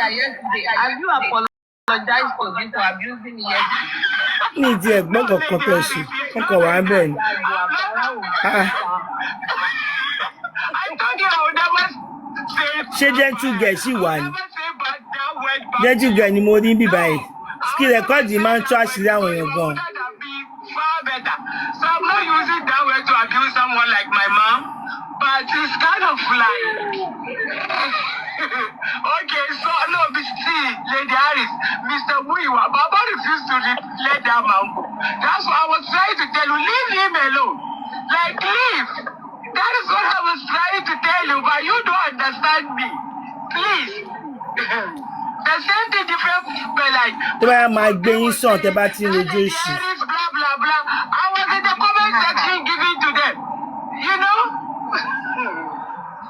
yesterday. Have you apologized to me for abusing me yesterday? Need the book of compassion. Okay, one ben. I told you I would never say. She gentle girl, she one. Gentle girl, ni mo din bi báyìí. Skill record the man trash that when you're gone. Far better. So I'm not using that word to abuse someone like my mom, but it's kind of like. Okay, so no, see, Lady Aries, Mr. Muiwa, Baba refused to let that man go. That's what I was trying to tell you. Leave him alone. Like, leave. That is what I was trying to tell you, but you don't understand me. Please. The same thing, different, but like. My being son, the batting rejoicing. Blah, blah, blah. I was in the comment section giving to them. You know?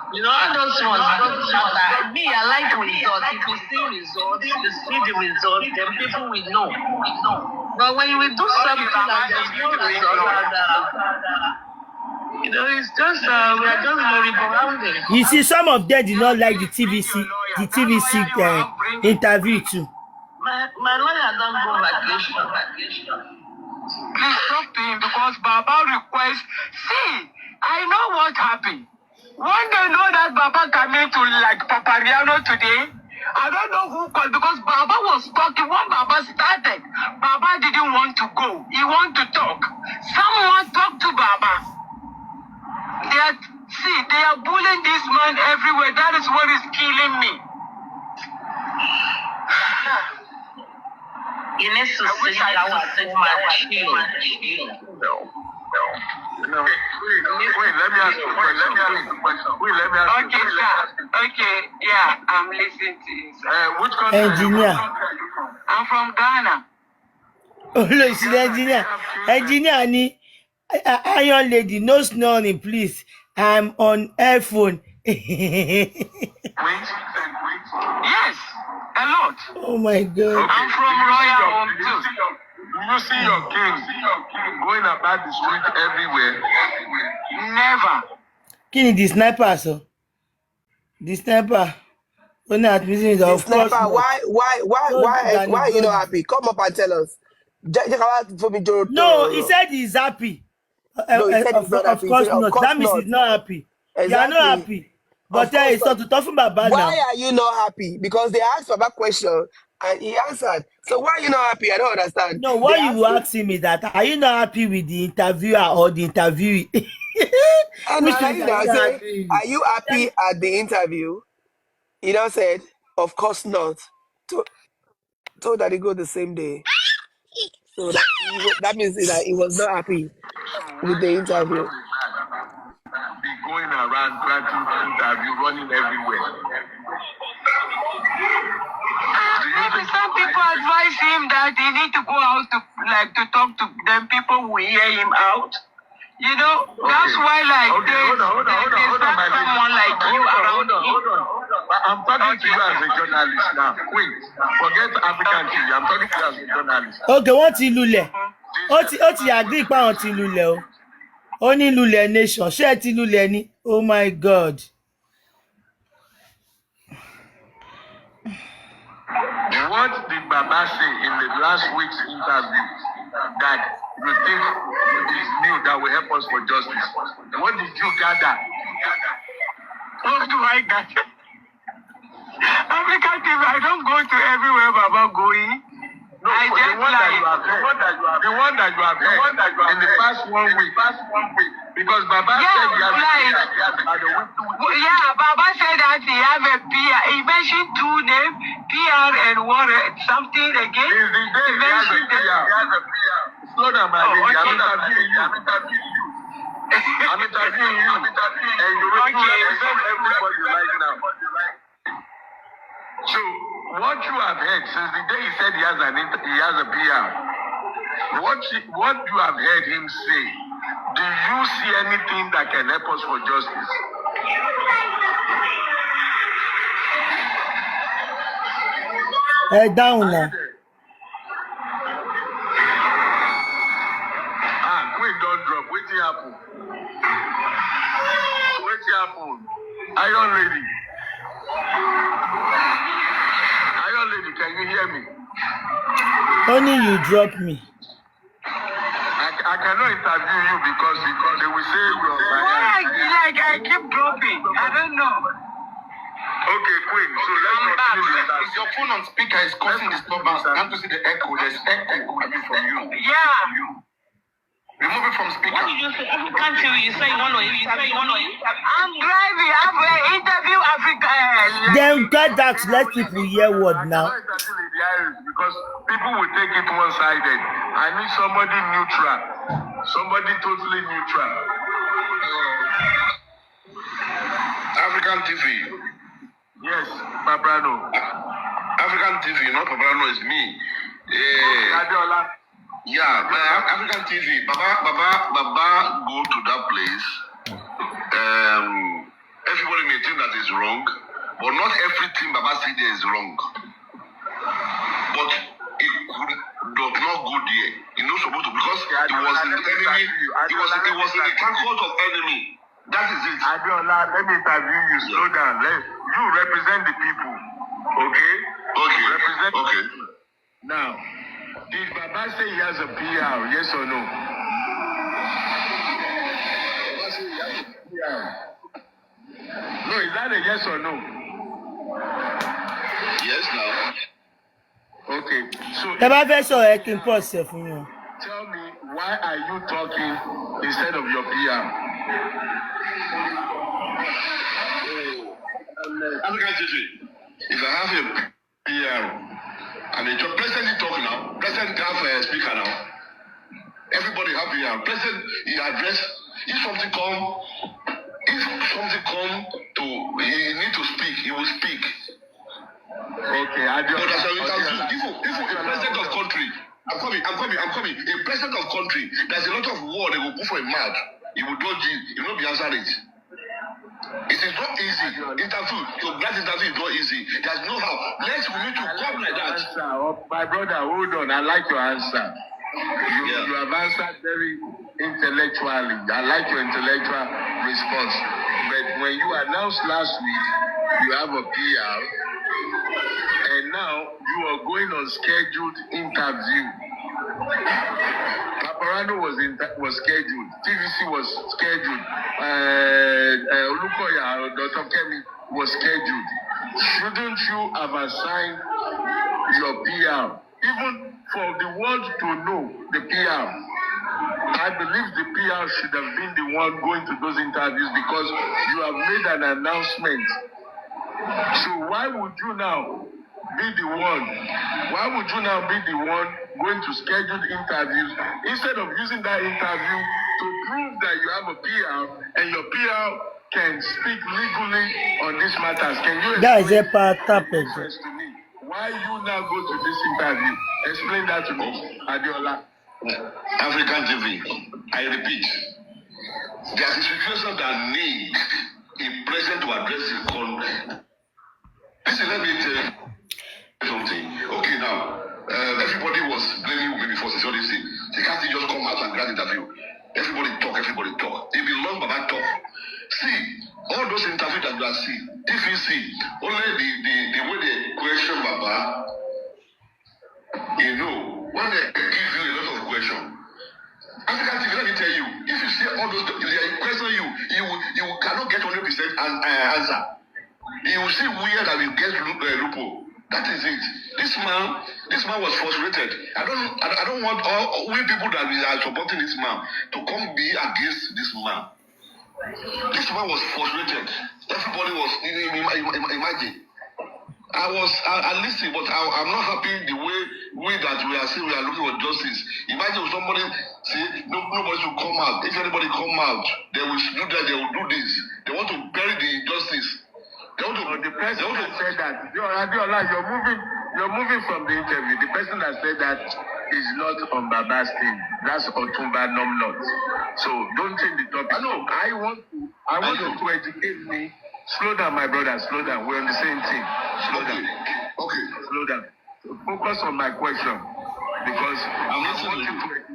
You know, all those ones don't matter. Me, I like results. If you see results, you see the results, then people will know. But when you do something and there's no result, you know, it's just, we are just merry-go-rounding. You see, some of them did not like the TVC interview too. My lawyer don't go vacation. Please talk to him because Baba requests. See, I know what happened. When they know that Baba came to like Papariano today, I don't know who called because Baba was talking. When Baba started, Baba didn't want to go. He wanted to talk. Someone talked to Baba. They are bullying this man everywhere. That is what is killing me. He needs to sit down and take my shield. No. Wait, let me ask you a question. Okay, sir. Okay, yeah, I'm listening to you, sir. Which country? Engineer. I'm from Ghana. Oh, look, she's engineer. Engineer, Iron lady, no snoring, please. I'm on earphone. Wait. Yes, a lot. Oh my God. I'm from Royal Home too. You see your king going about the street everywhere? Never. King the sniper, so. The sniper. When not missing, of course. Why are you not happy? Come up and tell us. No, he said he's happy. No, he said he's not happy. Of course not. That means he's not happy. Exactly. You are not happy. But it's not to talk about now. Why are you not happy? Because they asked Baba question and he answered. So why are you not happy? I don't understand. No, what you asking me that are you not happy with the interviewer or the interviewee? Are you happy at the interview? He now said, of course not. Told that he go the same day. So that means that he was not happy with the interview. Be going around granting interview, running everywhere. Maybe some people advise him that he need to go out to talk to them. People will hear him out. You know, that's why hold on, someone like you around. Hold on. I'm talking to you as a journalist now. Wait, forget African TV. I'm talking to you as a journalist. Okay, what ti lulẹ̀? Ó ti agree pa on ti lulẹ̀ o. Ó ní lulẹ̀ nation. Ṣé ti lulẹ̀ ni? Oh my God. What did Baba say in the last week's interview that you think is new that will help us for justice? What did you gather? What do I gather? African TV, I don't go to everywhere Baba going. No, the one that you have heard in the past 1 week. Because Baba said he has Baba said that he have a PR. He mentioned two names, PR and what something again. He mentioned he has a PR. Slow down, my lady. I'm interviewing you. And you represent everybody right now. So, what you have heard since the day he said he has a PR, what you have heard him say, do you see anything that can help us for justice? Down now. Quick, don't drop. Waiting happen. Iron lady. Only you drop me. I cannot interview you because they will say you're Why I keep dropping? I don't know. Okay, Queen. So let's continue. Is your phone on speaker? Is causing disturbance. Can't you see the echo? There's echo coming from you. Yeah. Remove it from speaker. What did you say? I can't hear you. You say you want to interview. I'm driving. I'm interview Africa. Then get that. Let people hear word now. Because people will take it one-sided. I need somebody neutral. Somebody totally neutral. African TV. Yes, Pabrano. African TV, not Pabrano, is me. Adiola. Yeah, African TV. Baba, go to that place. Everybody may think that is wrong, but not everything Baba said there is wrong. But it does not go there. It's not supposed to, because it was in the enemy. It was in the concourse of enemy. That is it. Adiola, let me interview you. Slow down. You represent the people. Okay? Okay. Represent the Okay. people. Now, did Baba say he has a PR? Yes or no? Baba say he has a PR. No, is that a yes or no? Yes, now. Okay. So The Bible says I can pause for you. tell me, why are you talking instead of your PR? African TV. If I have a PR, and the president talk now, president have a speaker now. Everybody have PR. President, he address. If something come to, he need to speak. He will speak. Okay, But as a president of country, I'm coming. A president of country, there's a lot of war they will put for a mouth. He will dodge it. He will not be answering it. It is not easy. Interview, to grant interview is not easy. There's no how. Next, we need to come like that. My brother, hold on. I like your answer. You have answered very intellectually. I like your intellectual response. But when you announced last week, you have a PR, and now you are going on scheduled interview. Paparano was scheduled. TVC was scheduled. Olukoya, Dr. Kemi was scheduled. Shouldn't you have assigned your PR? Even for the world to know the PR, I believe the PR should have been the one going to those interviews, because you have made an announcement. So why would you now be the one? Why would you now be the one going to scheduled interviews instead of using that interview to prove that you have a PR and your PR can speak legally on these matters? Can you explain this to me? Why you now go to this interview? Explain that to me, Adiola. African TV, I repeat, there's a situation that need a president to address the country. Listen, let me tell you something. Okay, now, everybody was blaming me before they saw this thing. They can't just come out and grant interview. Everybody talk. They belong Baba talk. See, all those interviews that you are seeing, if you see, only the way they question Baba, you know, when they give you a lot of questions. African TV, let me tell you, if you see all those, if they question you cannot get 100% answer. You will see where that will get loophole. That is it. This man was frustrated. I don't want all we people that are supporting this man to come be against this man. This man was frustrated. Everybody was imagine. I listen, but I'm not happy the way we are saying we are looking for justice. Imagine if somebody say nobody should come out. If anybody come out, they will do that. They will do this. They want to bury the injustice. The person that said that, Adiola, you're moving from the interview. The person that said that is not on Baba's team. That's Otumba Nomnot. So don't change the topic. I want you to educate me. Slow down, my brother. Slow down. We're on the same team. Slow down. Okay. Slow down. Focus on my question, because I want you to.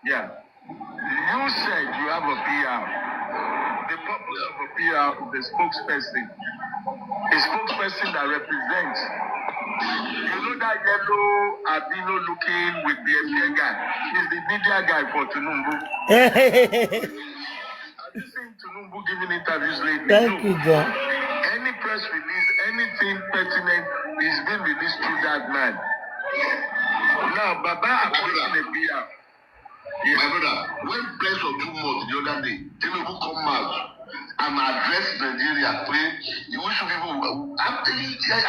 Yeah. You said you have a PR. The purpose of a PR is the spokesperson. A spokesperson that represents. You know know that yellow albino looking with the FBA guy? He's the media guy for Tunumbu. Have you seen Tunumbu giving interviews lately? Thank you, John. Any press release, anything pertinent is being released through that man. Now, Baba appointing a PR. Yes. My brother, when press for 2 months the other day, Tinubu come out and address Nigeria, you wish people. I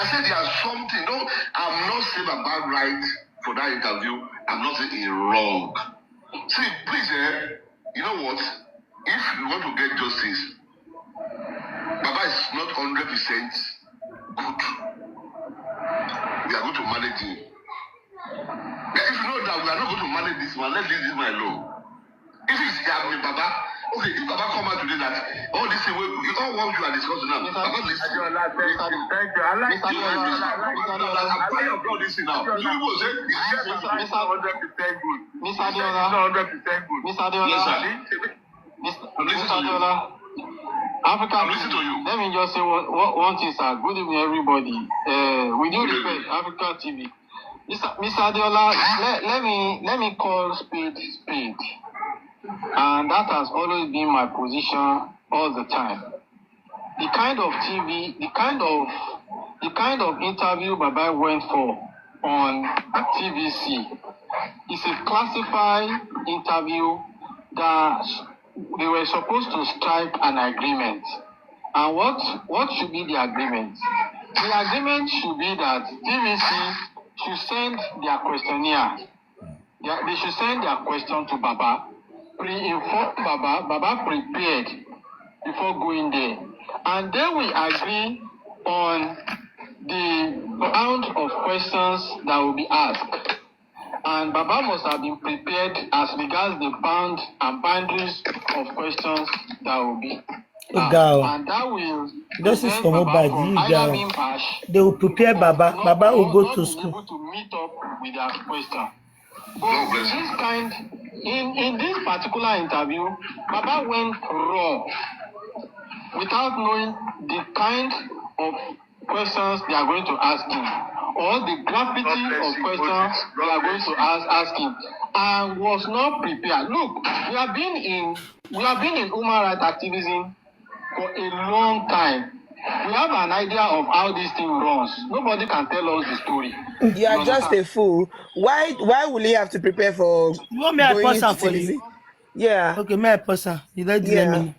said there's something. No, I'm not saying about right for that interview. I'm not saying it's wrong. See, please, you know what? If you want to get justice, Baba is not 100% good. We are going to manage him. If you know that we are not going to manage this man, let's leave this man alone. If it's Baba, okay, if Baba come out today that all this thing, all what you are discussing now, Baba listen. Thank you. I like you. I'm tired of all this thing now. You people say, It's 100% good. Mr. Adiola. It's 100% good. Mr. Adiola. yes, sir. Mr. Listen to you. Adiola. Africa. I'm listening to you. Let me just say one thing, sir. Good evening, everybody. With due respect, Africa TV. Mr. Adiola, let me call spade spade. And that has always been my position all the time. The kind of TV, the kind of interview Baba went for on TVC is a classified interview that they were supposed to strike an agreement. And what should be the agreement? The agreement should be that TVC should send their questionnaire. They should send their question to Baba, pre-inform Baba prepared before going there. And then we agree on the amount of questions that will be asked. And Baba must have been prepared as regards the bound and boundaries of questions that will be asked. And that will this is for mobile. They will prepare Baba. Baba will go to school. Able to meet up with their question. But in this particular interview, Baba went raw without knowing the kind of questions they are going to ask him, or the gravity of questions they are going to ask him, and was not prepared. Look, we have been in human rights activism for a long time. We have an idea of how this thing runs. Nobody can tell us the story. You are just a fool. Why will he have to prepare for you want me to going pause into for TVC? you? Yeah. Okay, may I pause? You let me.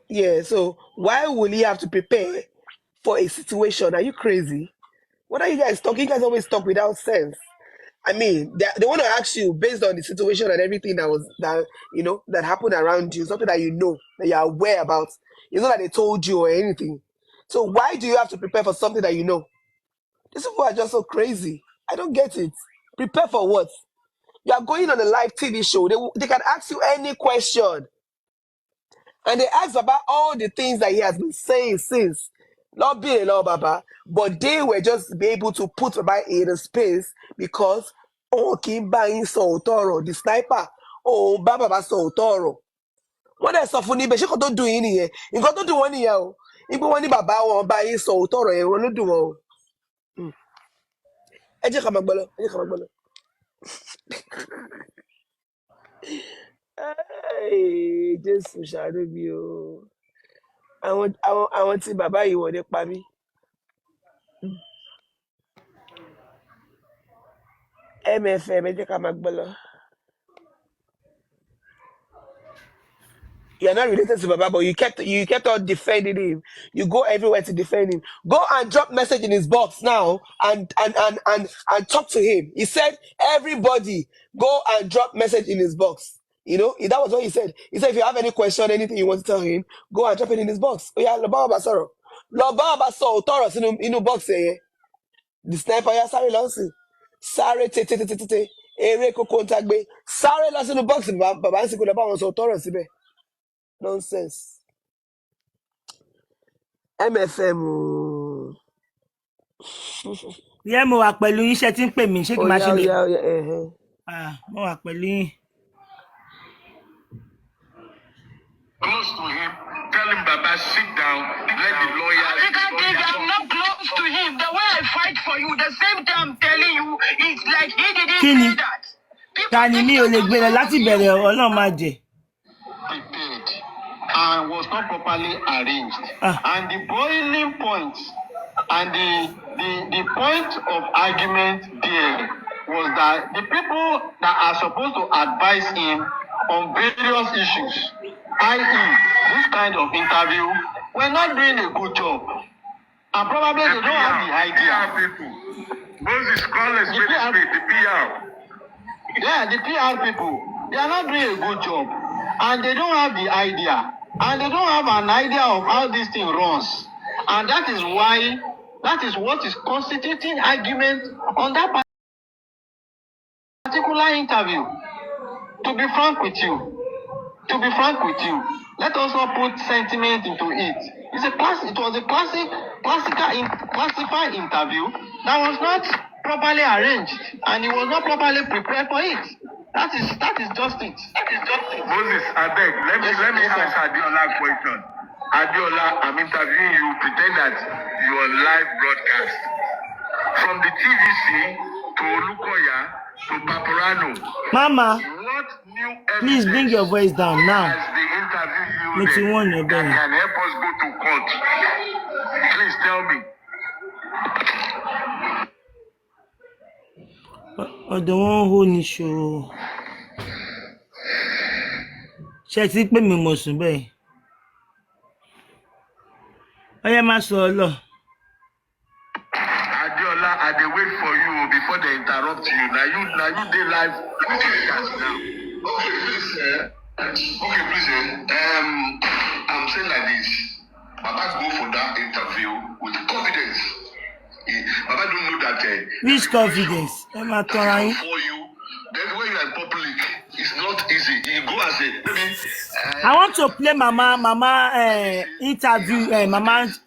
Yeah, so why will he have to prepare for a situation? Are you crazy? What are you guys talking? You guys always talk without sense. I mean, they want to ask you based on the situation and everything that happened around you, something that you know, that you're aware about. It's not that they told you or anything. So why do you have to prepare for something that you know? These people are just so crazy. I don't get it. Prepare for what? You are going on a live TV show. They can ask you any question. And they ask about all the things that he has been saying since. Not being a law, Baba. But they were just be able to put Baba in a space because Kimba so Toro, the sniper. Oh, Baba so Toro. What else of Unibe? She can't do any here. You got to do one here. If you want Baba or buy so Toro, you want to do. Eje kamagbolo. Hey, Jésù ṣàánú mi o. Àwọn tí bàbá yìí wọ̀ nípa mi. MFM, ẹ jẹ́ ká máa gbọ́ lọ. You're not related to Baba, but you kept on defending him. You go everywhere to defend him. Go and drop message in his box now and talk to him. He said, everybody go and drop message in his box. You know, that was what he said. He said, if you have any question, anything you want to tell him, go and drop it in his box. Oh yeah, Loba Basoro. Loba Basoro, Taurus in box eh. The sniper ya sáré lọ́sìn. Sáré tètè. Eré kókó ń tagbé. Sáré lọ sínú box bàbá ń sìnkú lọ bá wọn sọ Taurus síbẹ̀. Nonsense. MFM. Yeah, mo wà pẹ̀lú yín, ṣé tí ń pè mí, ṣé kí n máa ṣe lè. Mo wà pẹ̀lú yín. Close to him, tell him, Baba, sit down, let the lawyer. I'm not close to him, the way I fight for you, the same time I'm telling you, it's like he didn't Kini? say that. Tani mi ò lè gbé lọ láti bẹ̀rẹ̀ Ọlọ́run má jẹ́. Prepared and was not properly arranged. And the boiling point and the point of argument there was that the people that are supposed to advise him on various issues, i.e., this kind of interview, were not doing a good job. And probably they don't have the idea. People. Moses, call us the PR. Yeah, the PR people, they are not doing a good job. And they don't have the idea. And they don't have an idea of how this thing runs. And that is what is constituting argument on that particular interview. To be frank with you, let us not put sentiment into it. It was a classified interview that was not properly arranged, and he was not properly prepared for it. That is just it. Moses, I beg, let me ask Adiola a question. Adiola, I'm interviewing you. Pretend that you are live broadcast. From the TVC to Olukoya to Paparano. Mama, What new please bring your voice down now. has the interview Mo ti yielded wọ́n yẹn that bẹ́ẹ̀. can help us go to court? Please tell me. Ọ̀dọ̀ wọn hó ní ṣòro. Ṣé ẹ ti pè mí mo sùn bẹ́ẹ̀? Ọyẹ má sọ ọ lọ. Adiola, I dey wait for you before they interrupt you. Now you dey live broadcast now. Okay, please. I'm saying like this. Baba go for that interview with confidence. Baba don't know that. Which confidence? Ẹ máa tọ́ra yín. For you, then when you are in public, it's not easy. You go as a maybe. I want to play mama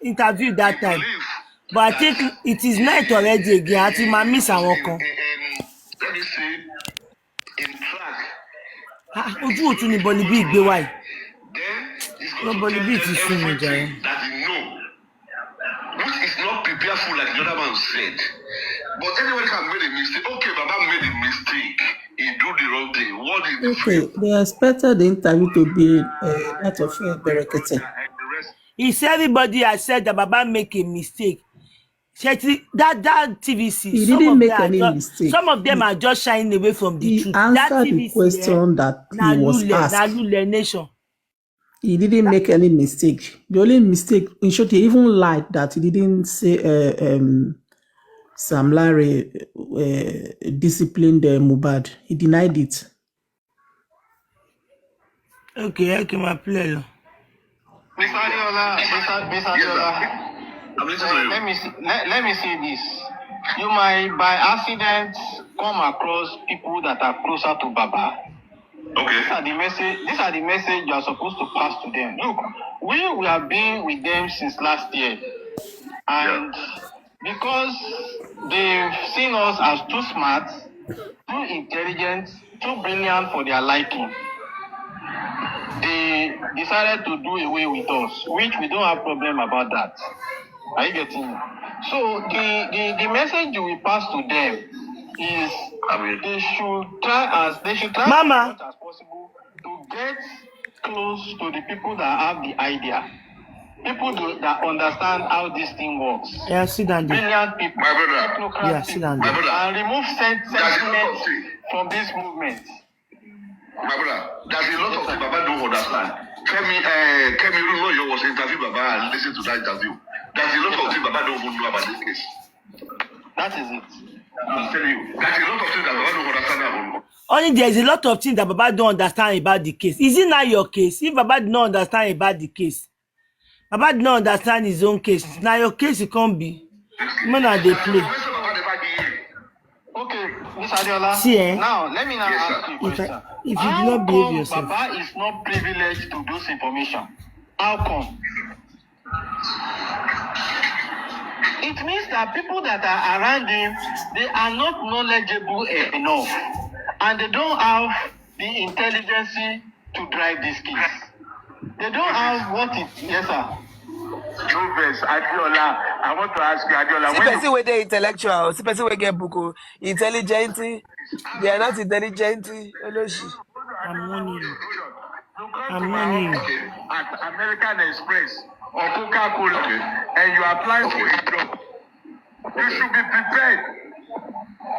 interview that time. But I think it is night already again. I think my miss àwọn kan. Let me say, in track. Ojú òtún ni bọ́lí bí ìgbé wáyé. Then it's No, going but to the tell beat them is soon, everything Jare. that they know, which is not prepared for like the other man said. But anybody can make a mistake. Okay, Baba made a mistake. He do the wrong thing. What is the Okay, they expected the interview to be that of Berekete. He said everybody has said that Baba make a mistake. That TVC, He didn't make any mistake. Some of them are just shying away from the He truth. That answered the TVC, question that he was asked. Nalule Nation. He didn't make any mistake. The only mistake, in short, he even lied that he didn't say Sam Larry disciplined Mubad. He denied it. Okay, my player. Mr. Adiola, I'm listening to you. let me say this. You might by accident come across people that are closer to Baba. Okay. These are the message you are supposed to pass to them. Look, we have been with them since last year. And because they've seen us as too smart, too intelligent, too brilliant for their liking, they decided to do away with us, which we don't have problem about that. Are you getting me? So the message you will pass to them is they should try as Mama. much as possible to get close to the people that have the idea. People that understand how this thing works. Yeah, sit down there. Brilliant people. My brother. Technocrat Yeah, sit down My there. brother. and remove sentiment from this movement. My brother, there's a lot of things Baba don't understand. Kemi Runoyo was interviewed Baba and listen to that interview. There's a lot of things Baba don't even know about this case. That is it. I'm telling you, there's a lot of things that Baba don't understand about. Only there's a lot of things that Baba don't understand about the case. Is it not your case? If Baba did not understand about the case, Baba did not understand his own case. Now your case it can't be. Man, they play. Okay, Mr. Adiola. See, eh? Now, let me ask you a question. If you do not behave How come yourself. Baba is not privileged to those information? How come? It means that people that are around him, they are not knowledgeable enough. And they don't have the intelligence to drive this case. They don't have what it... Yes, sir. Joves, Adiola, I want to ask you, Adiola, See, person where they intellectual, see, person where get book, intelligent. They are not intelligent. I'm warning you. You come I'm to my warning you. office at American Express or Coca-Cola and you apply for a job. You should be prepared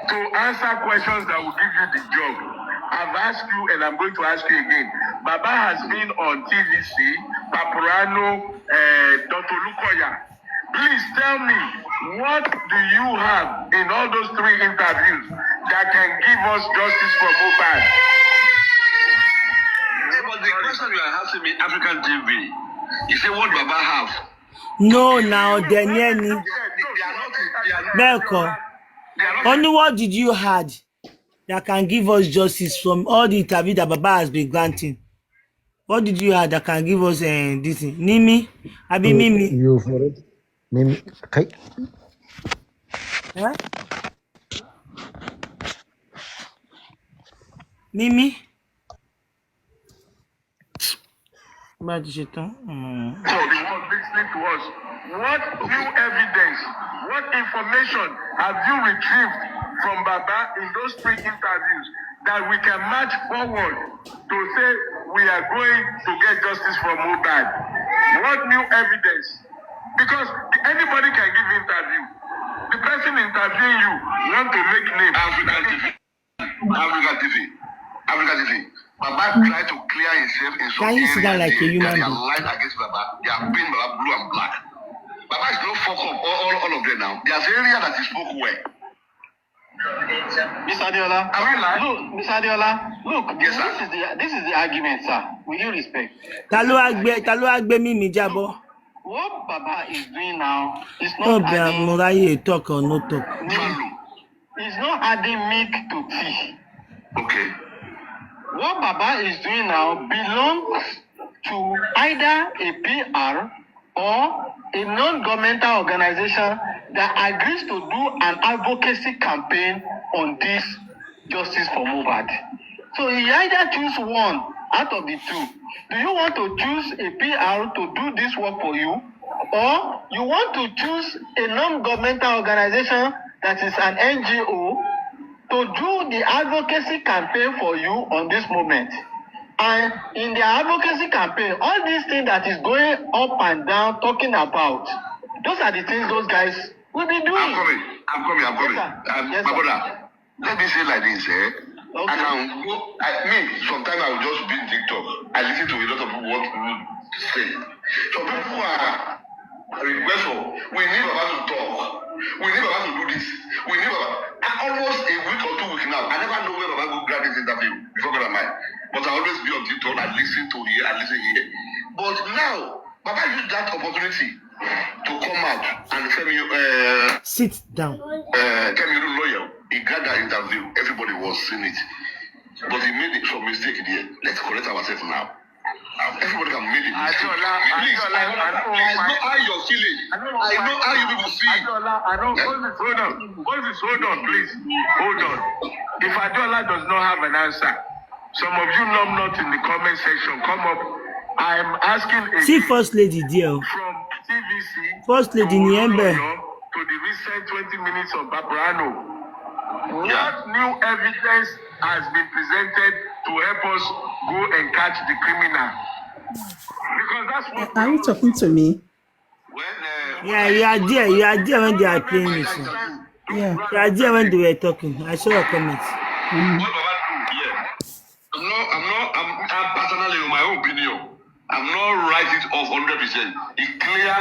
to answer questions that will give you the job. I've asked you and I'm going to ask you again. Baba has been on TVC, Paparano, Dr. Lukoya. Please tell me, what do you have in all those 3 interviews that can give us justice for Mohbad? But the question you are asking me, African TV, you say what Baba have? No, now, Daniel. Belko. Only what did you had that can give us justice from all the interview that Baba has been granting? What did you have that can give us this thing? Nimi? Abi Mimi? You for it. Mimi. Okay. Huh? Mimi? Bad shit, huh? So the one listening to us, what new evidence, what information have you retrieved from Baba in those 3 interviews that we can match forward to say we are going to get justice for Mohbad? What new evidence? Because anybody can give interview. The person interviewing you want to make name. African TV. African TV. African TV. Baba tried to clear himself in some Can you sit down like a human they are being? lying against Baba. They are painting Baba blue and black. Baba is not fuck up all of them now. There's area that he spoke well. Mr. Adiola, Am I lying? look, Mr. Adiola, look, Yes, sir. this is the argument, sir. With due respect. Talo agbe Mimi Jabo. What Baba is doing now is No, not be adding Moraye talk or no talk. it's not adding milk to tea. Okay. What Baba is doing now belongs to either a PR or a non-governmental organization that agrees to do an advocacy campaign on this justice for Mohbad. So you either choose one out of the 2. Do you want to choose a PR to do this work for you, or you want to choose a non-governmental organization that is an NGO to do the advocacy campaign for you on this moment? And in their advocacy campaign, all these things that is going up and down, talking about, those are the things those guys will be doing. I'm coming. Yes, My sir. brother, let me say like this, Okay. I can go, sometimes I will just be TikTok. I listen to a lot of people what people say. Some people are requesting, we need Baba to talk. We need Baba to do this. We need Baba. Almost a week or 2 weeks now, I never know where Baba go grab this interview before God am I. But I always be on TikTok, I listen to here, I listen here. But now, Baba used that opportunity to come out and tell me, Sit down. tell me, lawyer, he got that interview, everybody was seeing it. But he made some mistake there. Let's correct ourselves now. Everybody can make it. Please, I know how you're feeling. I know how you people feel. Adiola, hold on, please. Hold on. If Adiola does not have an answer, some of you not in the comment section, come up. I'm asking See First Lady there. from TVC First Lady to Niembe. to the recent 20 minutes of Babrano. What new evidence has been presented to help us go and catch the criminal? Because that's what Are you talking to me? Yeah, you are there when they are playing this. Yeah. You are there when they were talking. I saw your comments. What Baba do here? I'm personally, in my own opinion, I'm not write it off 100%. It clear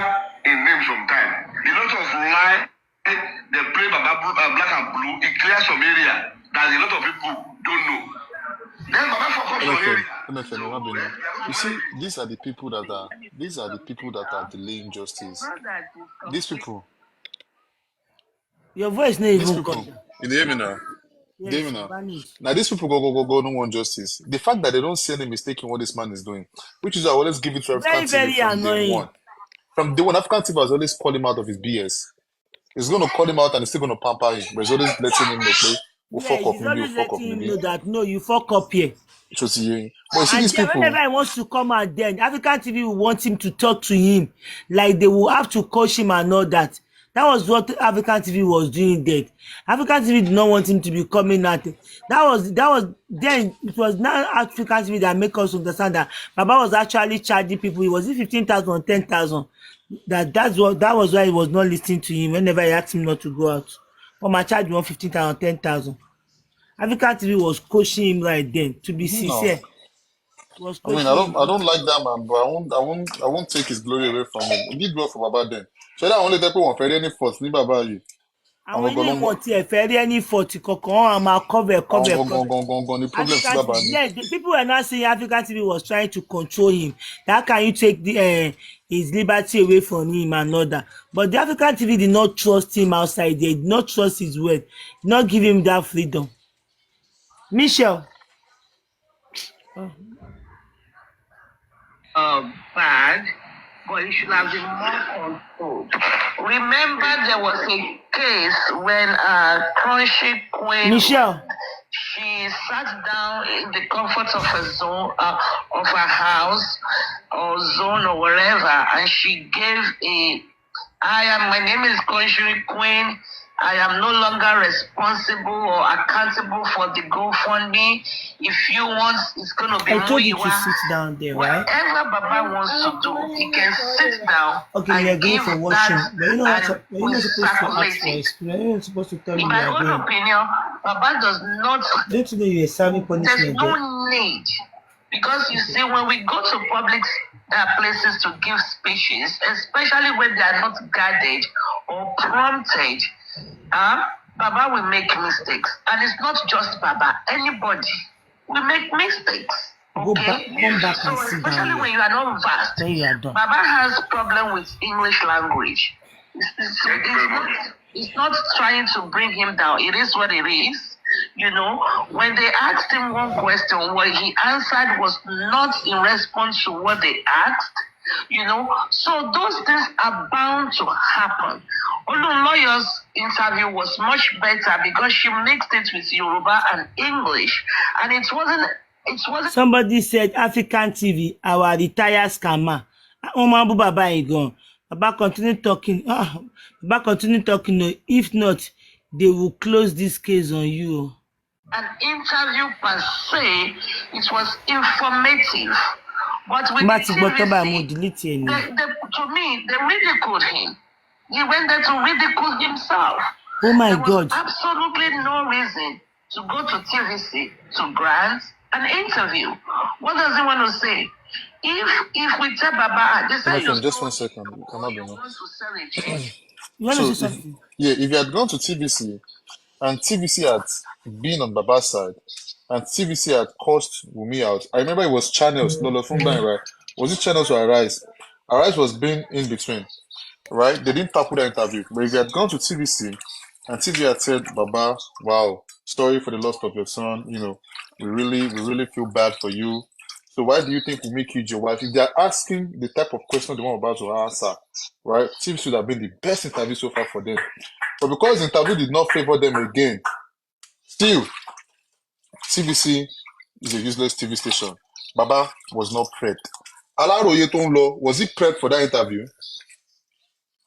in name sometime. A lot of lie, they play Baba black and blue. It clears some area that a lot of people don't know. Then Baba focus on area. You see, these are the people that are delaying justice. These people. Your voice not even cut. You hear me now? You hear Yes, me now? vanish. Now these people go don't want justice. The fact that they don't see any mistake in what this man is doing, which is I always give it to African Very, TV very from day annoying. one. From day one, African TV has always called him out of his BS. He's going to call him out and he's still going to pamper him. But he's always letting him know, play. We'll Yeah, fuck up, he's maybe we'll always fuck up, letting him maybe. know that no, you fuck up here. But you see And these then people. whenever he wants to come out, then African TV will want him to talk to him. Like they will have to coach him and all that. That was what African TV was doing then. African TV did not want him to be coming out. That was then it was now African TV that make us understand that Baba was actually charging people. It was 15,000 or 10,000. That was why he was not listening to him whenever he asked him not to go out. But my charge was 15,000, 10,000. African TV was coaching him right then. To be No. sincere, was I mean, I coaching don't, him. I don't like that man, but I won't take his glory away from him. He did well for Baba then. So that only people want any force ní Baba yìí. Àwọn Àwọn ilé gọlọmọ, ìwọ̀n tí ẹ fẹ́ rí ẹni fọ̀tì kankan wọn a máa cover àwọn cover cover. gangan ni problem sí African Baba TV, ní. yeah, the people were not saying African TV was trying to control him. That can you take his liberty away from him and all that. But the African TV did not trust him outside there, did not trust his word, did not give him that freedom. Michelle. Bad, but it should have been more controlled. Remember, there was a case when Crunchy Queen, Michelle. she sat down in the comfort of her zone, of her house or zone or wherever, and she gave my name is Crunchy Queen. I am no longer responsible or accountable for the GoFundMe. If you want, it's going to be I told you to Muyiwa. sit down there, right? Whatever Baba wants to do, he can sit down Okay, you're and going give for watching, that, but you know what? and You're we not supposed to ask for circulate it. explanation. You're not supposed to tell me In you my are own going. opinion, Baba does not, Don't you know you're serving there's punishment there? no need. Because you see, when we go to public places to give speeches, especially when they are not guarded or prompted, Baba will make mistakes. And it's not just Baba, anybody will make mistakes. Go back, Okay? come back So and sit especially down when here. you are not vast, Then you are done. Baba has problem with English language. It's not trying to bring him down. It is what it is. You know, when they asked him one question, what he answered was not in response to what they asked. You know, so those things are bound to happen. Olu Lawyer's interview was much better because she mixed it with Yoruba and English, and it wasn't. Somebody said African TV, our retired scammer. Baba gone. Baba continue talking. Baba continue talking. No, if not, they will close this case on you. An interview per se, it was informative. But with TVC, to me, they ridiculed him. He went there to ridicule himself. Oh my There was God. absolutely no reason to go to TVC to grant an interview. What does he want to say? If we tell Baba, they say Just 1 second. You cannot be want now. to sell a chain. You want So to say something? if you had gone to TVC and TVC had been on Baba's side and TVC had cursed Wumi out, I remember it was channels, Lolo Fundan, right? Was it channels or Arise? Arise was being in between, right? They didn't tackle the interview. But if you had gone to TVC and TV had said, Baba, wow, sorry for the loss of your son, you know, we really feel bad for you. So why do you think Wumi killed your wife? If they are asking the type of question the one about to answer, right? TV should have been the best interview so far for them. But because the interview did not favor them again, still, TVC is a useless TV station. Baba was not prepped. Alaroye Tonlo, was he prepped for that interview?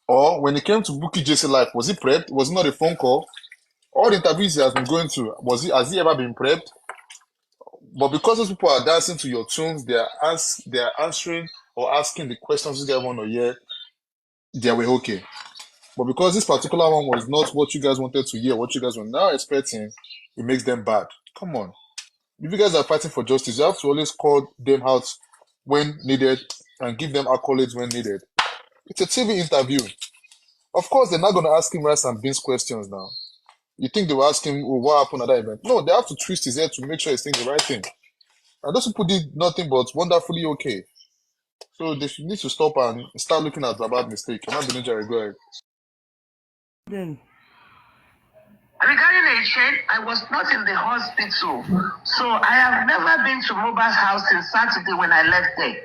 Or when it came to Bukky JC Life, was he prepped? Was it not a phone call? All the interviews he has been going to, has he ever been prepped? But because those people are dancing to your tunes, they are answering or asking the questions you guys want to hear, they were okay. But because this particular one was not what you guys wanted to hear, what you guys were now expecting, it makes them bad. Come on. If you guys are fighting for justice, you have to always call them out when needed and give them accolades when needed. It's a TV interview. Of course, they're not going to ask him rice and beans questions now. You think they will ask him, oh, what happened at that event? No, they have to twist his head to make sure he's saying the right thing. And those people did nothing but wonderfully okay. So they need to stop and start looking at the bad mistake. I'm not being Jerry. Go ahead. Then Regarding a chain, I was not in the hospital. So I have never been to Moba's house since Saturday when I left there.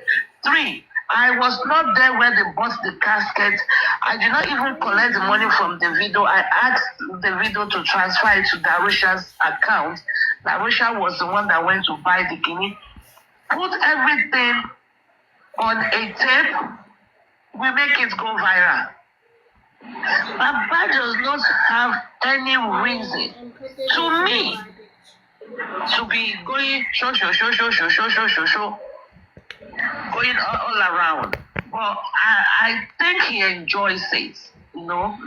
3, I was not there when they bought the casket. I did not even collect the money from the video. I asked the video to transfer it to Darusha's account. Larusha was the one that went to buy the guinea. Put everything on a tape, we make it go viral. Baba does not have any reason to me to be going show, going all around. Well, I think he enjoys it, you know.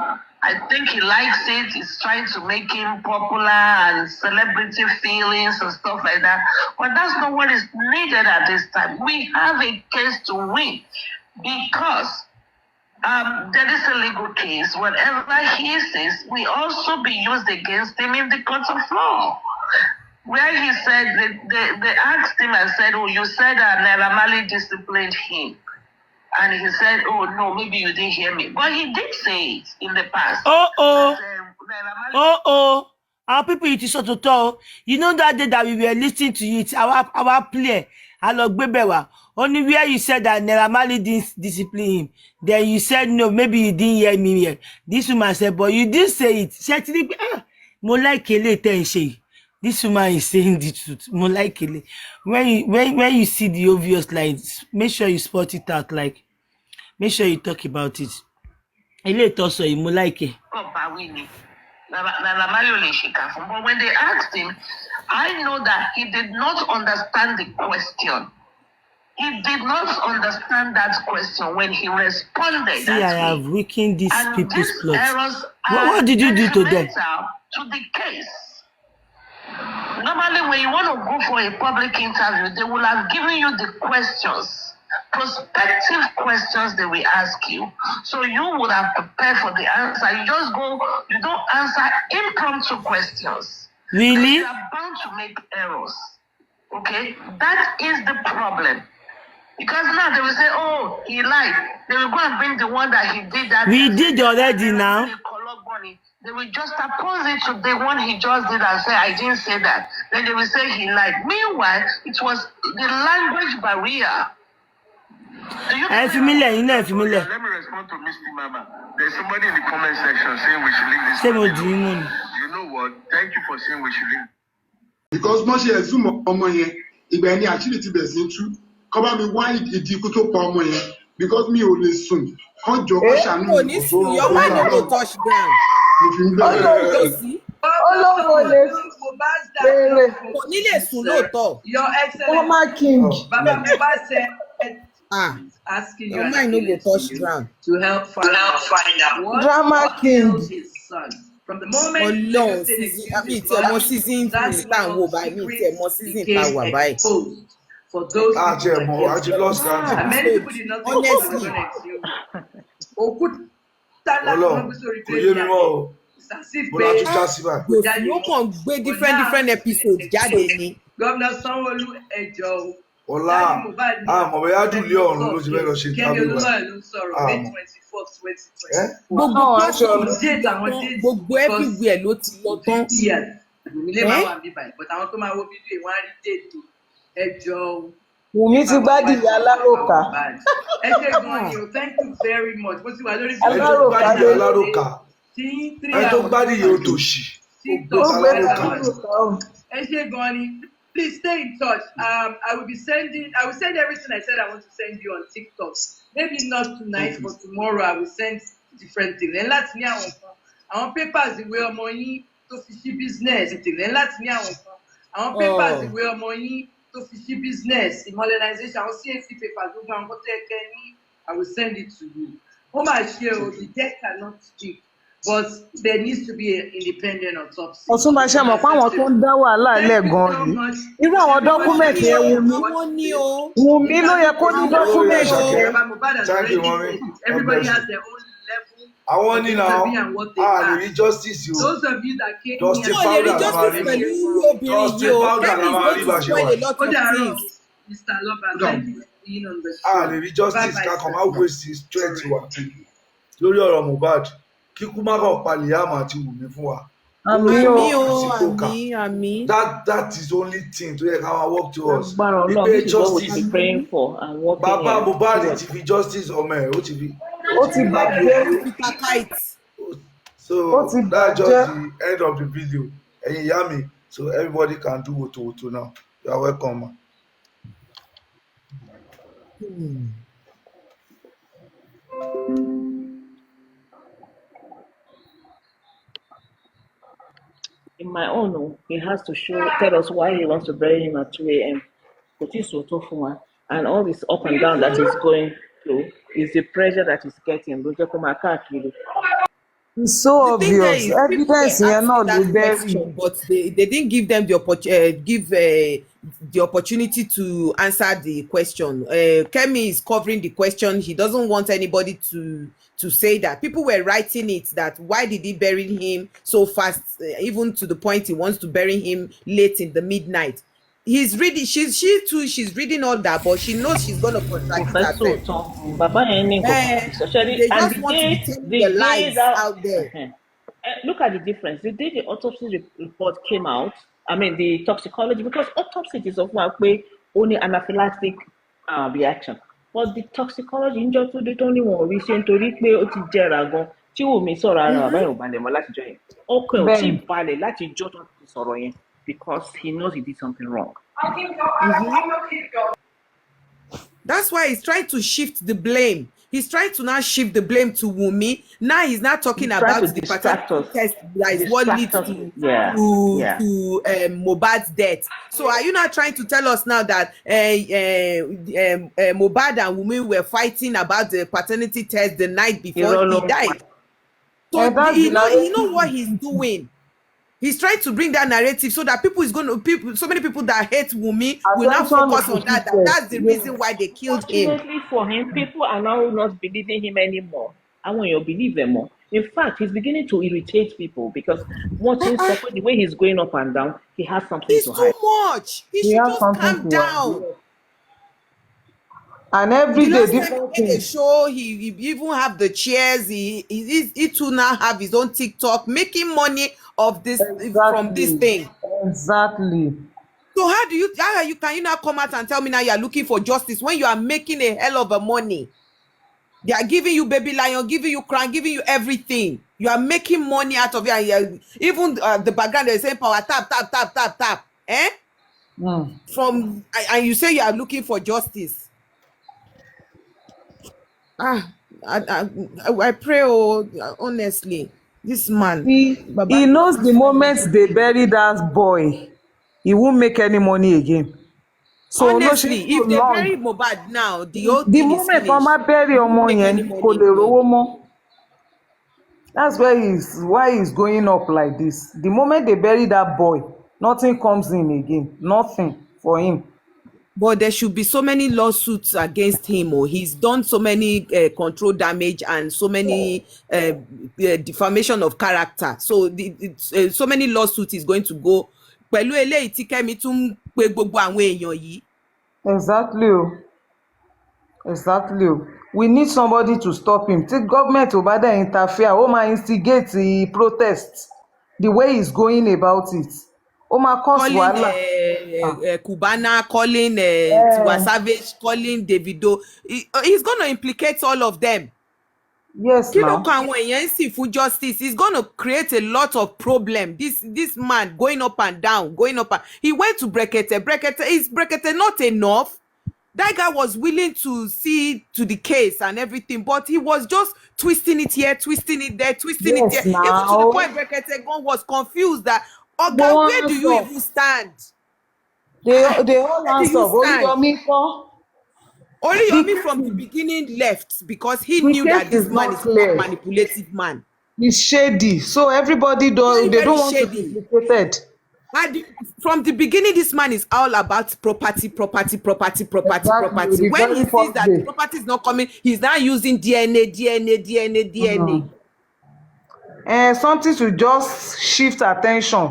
I think he likes it. He's trying to make him popular and celebrity feelings and stuff like that. But that's not what is needed at this time. We have a case to win because there is a legal case. Whatever he says will also be used against him in the court of law. Where he said, they asked him and said, oh, you said that Naira Marley disciplined him. And he said, oh, no, maybe you didn't hear me. But he did say it in the past. Our people, it is so to talk. You know that day that we were listening to it, our play, only where you said that Naira Marley didn't discipline him. Then you said, no, maybe you didn't hear me here. This woman said, but you did say it. She actually, this woman is saying the truth. More likely, when you see the obvious lines, make sure you spot it out. Like, make sure you talk about it. Also, more like it. But when they asked him, I know that he did not understand the question. He did not understand that question when he responded. See, I have weakened these people's plots. What did you do to them? To the case. Normally, when you want to go for a public interview, they will have given you the questions, prospective questions they will ask you. So you would have prepared for the answer. You just go, you don't answer impromptu questions. Really? You are bound to make errors. Okay? That is the problem. Because now they will say, oh, he lied. They will go and bring the one that he did that. We did already now. They will just oppose it to the one he just did and say, I didn't say that. Then they will say he lied. Meanwhile, it was the language barrier. I'm familiar. Let me respond to Misty Mama. There's somebody in the comment section saying we should leave this. You know what? Thank you for saying we should leave. Because Moshe Zoom Omoye, Ibani actually to be seen true. Cover me why it you could talk Omoye because me only soon. How Joe your mind not to touch ground. Your Excellency King. Baba Mohbad said asking your mind no go touch ground to help find out what Drama King his son. From the moment season exposed for those many people did not honestly. You can go different episodes. Governor Sanwo-Olu Ejo. Ọlá àmọ́ bẹ́ẹ̀ dùn lé ọ̀run ló ti fẹ́ lọ ṣe tábìlì wa. May 24th, 2020. Gbogbo everywhere ló ti lọ tán. Ilé máa wà ní báyìí, but àwọn tó máa wo fídíò ìwọ̀n á rí déètò ẹjọ́. Wùmí ti gbádìí aláròkà. Ẹ ṣe gan-an ni o, thank you very much. Mo ti wà lórí aláròkà. Ẹ tó gbádìí yóò tòṣì. Ẹ ṣe gan-an ni. Please stay in touch. I will send everything I said I want to send you on TikTok. Maybe not tonight, but tomorrow I will send different things. And láti ní àwọn papers ìwé ọmọ yín tó fi ṣí business. And láti ní àwọn papers ìwé ọmọ yín tó fi ṣí business. Modernization, àwọn CAC papers gbogbo àwọn kọ́tẹ́ ẹ̀kẹ́ ní. I will send it to you. Ó máa ṣe o, the death cannot speak. But there needs to be an independent autopsy. Ọ̀tún bá ṣe mọ̀ pé àwọn tó ń dá wàhálà ilẹ̀ gan-an yìí. Irú àwọn dọ́kúmẹ̀ntì ẹ̀ Wùmí ló yẹ kó ní dọ́kúmẹ̀ntì. Everybody has their own level. Àwọn ní náà lè rí justice o. Those of you that came Dusty Powder la máa rí. Dusty Powder la máa rí bá ṣe wà. Mr. Loba, thank you for being on the show. Lè rí justice kakọ̀ máa waste strength wa lórí ọ̀rọ̀ Mohbad. Kíkú má kàn pa Liam àti Wùmí fún wa. Àmín. That is the only thing tó yẹ ká máa work towards. Ìgbé justice. Bàbá Mohbad ti fi justice ọmọ ẹ̀ ó ti fi. Ó ti bàjẹ́. So that's just the end of the video. Ẹ̀yin ìyá mi, So everybody can do Worowoto now. You are welcome, ma. In my own, he has to tell us why he wants to bury him at 2 a.m. But he's so tough one. And all this up and down that he's going through is the pressure that he's getting. It's so The thing there obvious. is, people were Evidence here asking not that the question, bury. but they didn't give them the the opportunity to answer the question. Kemi is covering the question. He doesn't want anybody to say that. People were writing it that why did he bury him so fast, even to the point he wants to bury him late in the midnight. He's reading. She's reading all that, but she knows she's gonna contradict Professor herself. Tom, Baba Henning, especially, They and just want to be telling the the day lies that, out there. look at the difference. The day the autopsy report came out, I mean the toxicology, because autopsy is often only anaphylactic reaction. But the toxicology in just they only one reason to read pé ó ti jẹrà gan tí Wùmí sọ̀rọ̀ ara bàbá yẹn ò balẹ̀ mọ́ láti jọ yẹn. Ọkàn ò tí ì Ben, balẹ̀ láti jọ́ tó ti sọ̀rọ̀ yẹn because he knows he did something wrong. That's why he's trying to shift the blame. He's trying to now shift the blame to Wunmi. Now he's not talking He's trying about to the distract us. paternity test that is what Distract leads us. to Yeah. Mohbad's death. So are you not trying to tell us now that Mohbad and Wunmi were fighting about the paternity test the night before he died? So that's he the know what narrative. he's doing. He's trying to bring that narrative so that so many people that hate Wunmi will now Attention focus is on that. shifted. That's the reason why they killed him. Fortunately for him, people are now not believing him anymore. I want you to believe them more. In fact, he's beginning to irritate people because watching the way he's going up and down, he has something It's to too hide. much. He He should has just something calm to down. And The every day, last time he different made a things. show, he even have the chairs. He too now have his own TikTok, making money of this from this Exactly. thing. Exactly. So how can you now come out and tell me now you are looking for justice when you are making a hell of a money? They are giving you baby lion, giving you crown, giving you everything. You are making money out of it. Even the background they're saying power tap tap tap tap tap. And you say you are looking for justice. I pray, honestly, this man. He knows the moment they bury that boy, he won't make any money again. So no ṣe Honestly, so if they bury long. Mohbad now, the whole The thing is moment wọ́n bá finished. bury He ọmọ won't make any yẹn, kò money lè again. rówó mọ́. That's why he's going up like this. The moment they bury that boy, nothing comes in again. Nothing for him. But there should be so many lawsuits against him. He's done so many control damage and so many defamation of character. So so many lawsuits is going to go. Pẹ̀lú eléyìí tí Kẹ́mi tún pe gbogbo àwọn èèyàn yìí. Exactly. Exactly. We need somebody to stop him. Tí government ò bá dẹ̀ interfere, ó máa instigate the protest the way he's going about it. Ó máa cause Calling wàhálà. Cubana, calling Tiwa Savage, calling Davido. He's going to implicate all of them. Yes, Kí ló now. kan àwọn èèyàn sì fún justice? He's going to create a lot of problem. This man going up and down, going up and he went to Brekete. Is Brekete not enough? That guy was willing to see to the case and everything, but he was just twisting it here, twisting it there, twisting it here. Yes, Even to the now. point Brekete was confused that, They Oga, all where do you hands up. even stand? They all Where do hands you up. stand? Oriyomi kọ́. Oriyomi from the beginning left because he The knew that case this is man not is one clear. manipulative man. It's shady. So everybody Very, they very don't want to be shady. implicated. From the beginning, this man is all about property. Exactly. The When he very sees first that the day. property is not coming, he's now using DNA. And something to just shift attention